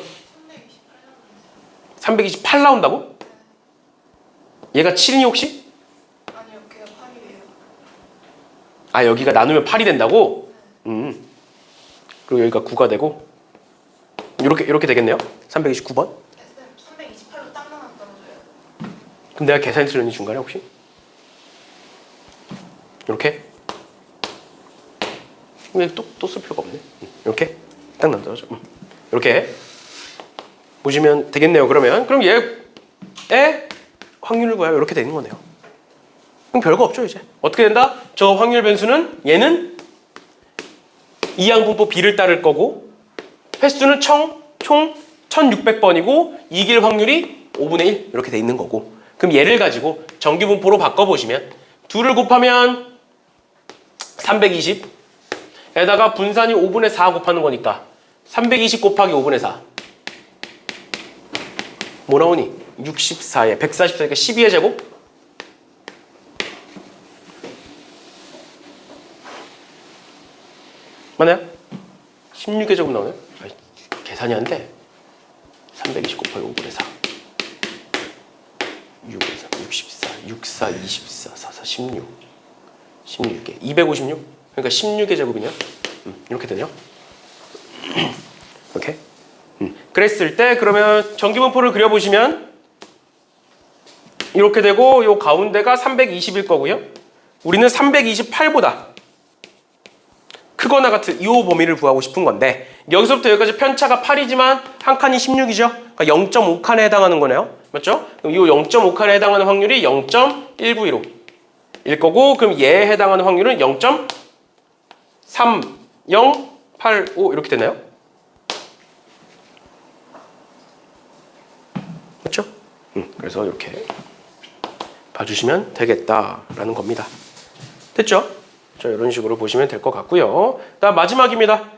328 나온다고? 얘가 7이니 혹시? 아니요, 걔가 8이에요. 아 여기가 나누면 8이 된다고? 그리고 여기가 9가 되고 이렇게 되겠네요. 329번. 328로 딱 나눠 떨어져요. 그럼 내가 계산이 틀렸니 중간에 혹시? 이렇게? 왜 또 쓸 필요가 없네. 이렇게 딱 나눠져. 이렇게 보시면 되겠네요. 그럼 얘의 확률을 구하여 이렇게 되는 거네요. 그럼 별거 없죠 이제. 어떻게 된다? 저 확률 변수는 얘는 이항분포 B를 따를 거고 횟수는 총 1600번이고 이길 확률이 5분의 1 이렇게 돼 있는 거고 그럼 얘를 가지고 정규분포로 바꿔보시면 2를 곱하면 320 에다가 분산이 5분의 4 곱하는 거니까 320 곱하기 5분의 4 뭐 나오니? 64에 144니까 12의 제곱? 맞나요? 16의 제곱 나오네? 계산이 안 돼. 320 곱하기 5분의 4 14, 24, 44, 16. 16개. 256. 그러니까 16의 제곱이냐? 이렇게 되네요. 이렇게. 그랬을 때 그러면 전기분포를 그려보시면 이렇게 되고 요 가운데가 320일 거고요. 우리는 328보다 크거나 같은 이 범위를 구하고 싶은 건데 여기서부터 여기까지 편차가 8이지만 한 칸이 16이죠. 그러니까 0.5칸에 해당하는 거네요. 맞죠? 그럼 이 0.5칸에 해당하는 확률이 0.1915 일 거고 그럼 얘에 해당하는 확률은 0.3085 이렇게 되나요? 맞죠? 그래서 이렇게 봐주시면 되겠다라는 겁니다. 됐죠? 자, 이런 식으로 보시면 될 것 같고요. 다음 마지막입니다.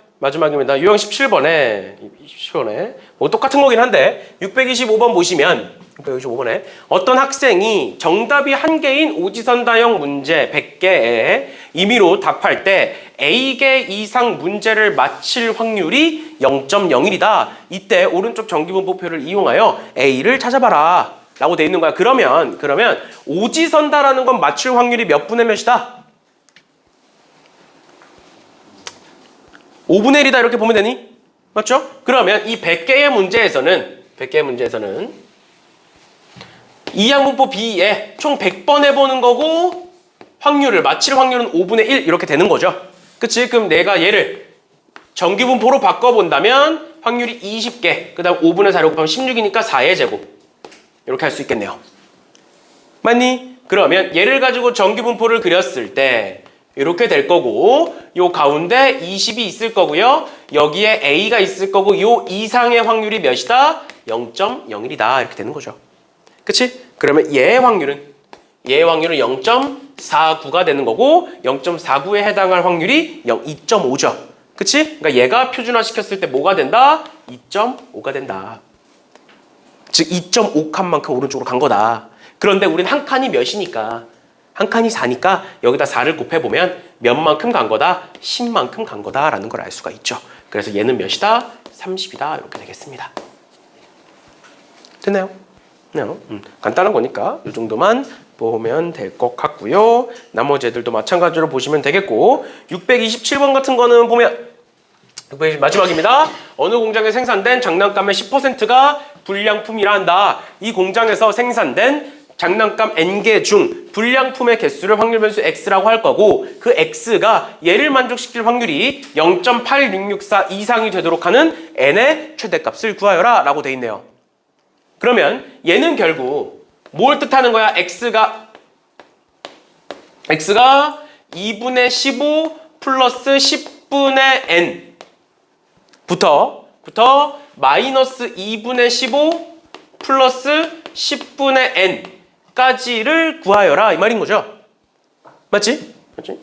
유형 17번에 뭐 똑같은 거긴 한데 625번 보시면 625번에 어떤 학생이 정답이 한 개인 오지선다형 문제 100개에 임의로 답할 때 A개 이상 문제를 맞힐 확률이 0.01이다. 이때 오른쪽 전기분포표를 이용하여 A를 찾아봐라 라고 돼 있는 거야. 그러면 오지선다라는 건 맞출 확률이 몇 분의 몇이다? 5분의 1이다 이렇게 보면 되니? 맞죠? 그러면 이 100개의 문제에서는 이항분포 B에 총 100번 해보는 거고 맞힐 확률은 5분의 1 이렇게 되는 거죠. 그치? 그럼 내가 얘를 전기분포로 바꿔본다면 확률이 20개 그 다음 5분의 4를 곱하면 16이니까 4의 제곱 이렇게 할 수 있겠네요. 맞니? 그러면 얘를 가지고 전기분포를 그렸을 때 이렇게 될 거고 요 가운데 20이 있을 거고요. 여기에 A가 있을 거고 요 이상의 확률이 몇이다? 0.01이다 이렇게 되는 거죠. 그치? 그러면 얘의 확률은 0.49가 되는 거고 0.49에 해당할 확률이 2.5죠. 그치? 그러니까 얘가 표준화 시켰을 때 뭐가 된다? 2.5가 된다. 즉 2.5칸만큼 오른쪽으로 간 거다. 그런데 우린 한 칸이 몇이니까 한 칸이 4니까 여기다 4를 곱해보면 몇만큼 간 거다? 10만큼 간 거다라는 걸 알 수가 있죠. 그래서 얘는 몇이다? 30이다 이렇게 되겠습니다. 됐나요? 네, 간단한 거니까 이 정도만 보면 될 것 같고요. 나머지 애들도 마찬가지로 보시면 되겠고 627번 같은 거는 보면 마지막입니다. 어느 공장에 생산된 장난감의 10%가 불량품이라 한다. 이 공장에서 생산된 장난감 N개 중 불량품의 개수를 확률 변수 X라고 할 거고 그 X가 얘를 만족시킬 확률이 0.8664 이상이 되도록 하는 N의 최대값을 구하여라 라고 돼 있네요. 그러면 얘는 결국 뭘 뜻하는 거야? X가 2분의 15 플러스 10분의 N 부터 마이너스 2분의 15 플러스 10분의 N 까지를 구하여라 이 말인 거죠. 맞지? 그렇죠?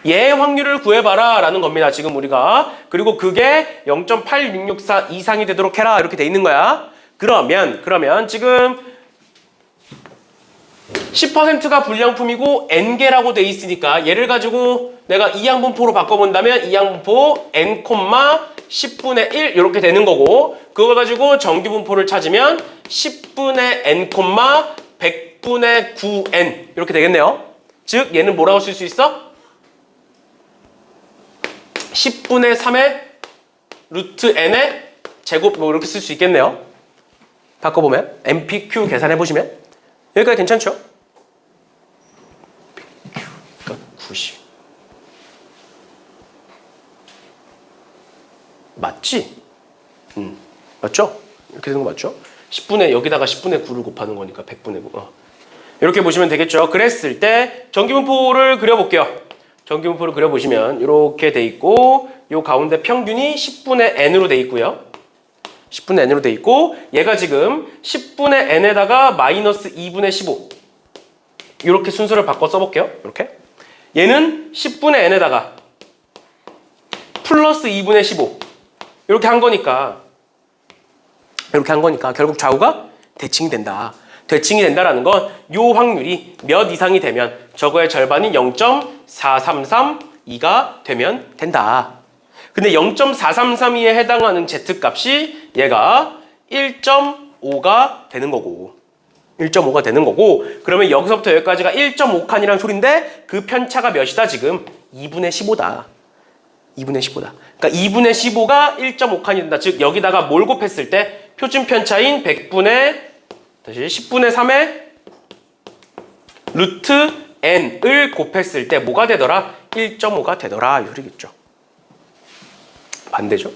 얘의 확률을 구해봐라 라는 겁니다. 지금 우리가. 그리고 그게 0.8664 이상이 되도록 해라 이렇게 돼 있는 거야. 그러면 지금 10%가 불량품이고 N개라고 돼 있으니까 얘를 가지고 내가 이항분포로 바꿔본다면 이항분포 N, 10분의 1 이렇게 되는 거고 그걸 가지고 전기분포를 찾으면 10분의 N, 100분의 9N 이렇게 되겠네요. 즉 얘는 뭐라고 쓸 수 있어? 10분의 3의 루트 N의 제곱 뭐 이렇게 쓸 수 있겠네요. 바꿔보면 MPQ 계산해보시면 여기까지 괜찮죠? Q가 90 맞지? 맞죠? 이렇게 되는 거 맞죠? 10분의 여기다가 10분의 9를 곱하는 거니까 100분의 9 이렇게 보시면 되겠죠? 그랬을 때 전기분포를 그려볼게요. 전기분포를 그려보시면 이렇게 돼 있고 요 가운데 평균이 10분의 N으로 돼 있고요. 10분의 N으로 돼 있고 얘가 지금 10분의 N에다가 마이너스 2분의 15 이렇게 순서를 바꿔 써볼게요. 이렇게 얘는 10분의 N에다가 플러스 2분의 15 이렇게 한 거니까 결국 좌우가 대칭이 된다. 대칭이 된다라는 건 요 확률이 몇 이상이 되면 저거의 절반인 0.4332가 되면 된다. 근데 0.4332에 해당하는 Z값이 얘가 1.5가 되는 거고 1.5가 되는 거고 그러면 여기서부터 여기까지가 1.5칸이라는 소린데 그 편차가 몇이다 지금? 2분의 15다. 2분의 15다. 그러니까 2분의 15가 1.5칸이 된다. 즉 여기다가 뭘 곱했을 때 표준 편차인 100분의 다시 10분의 3의 루트 n을 곱했을 때 뭐가 되더라? 1.5가 되더라. 이 소리겠죠. 반대죠.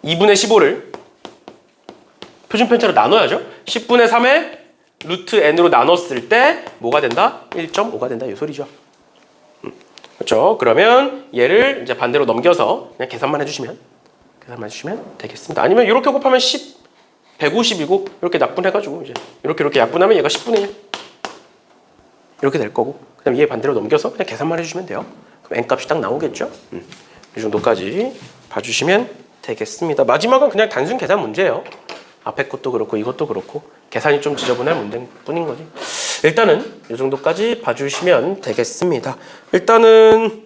2분의 15를 표준 편차로 나눠야죠. 10분의 3의 루트 n으로 나눴을 때 뭐가 된다? 1.5가 된다. 이 소리죠. 그렇죠. 그러면 얘를 이제 반대로 넘겨서 그냥 계산만 해주시면 되겠습니다. 아니면 이렇게 곱하면 150이고 이렇게 약분해가지고 이제 이렇게 약분하면 얘가 10분의 1 이렇게 될 거고 그다음 얘 반대로 넘겨서 그냥 계산만 해주시면 돼요. 그럼 n 값이 딱 나오겠죠. 이 정도까지 봐주시면 되겠습니다. 마지막은 그냥 단순 계산 문제예요. 앞에 것도 그렇고 이것도 그렇고 계산이 좀 지저분할 문제뿐인 거지. 일단은 이 정도까지 봐주시면 되겠습니다. 일단은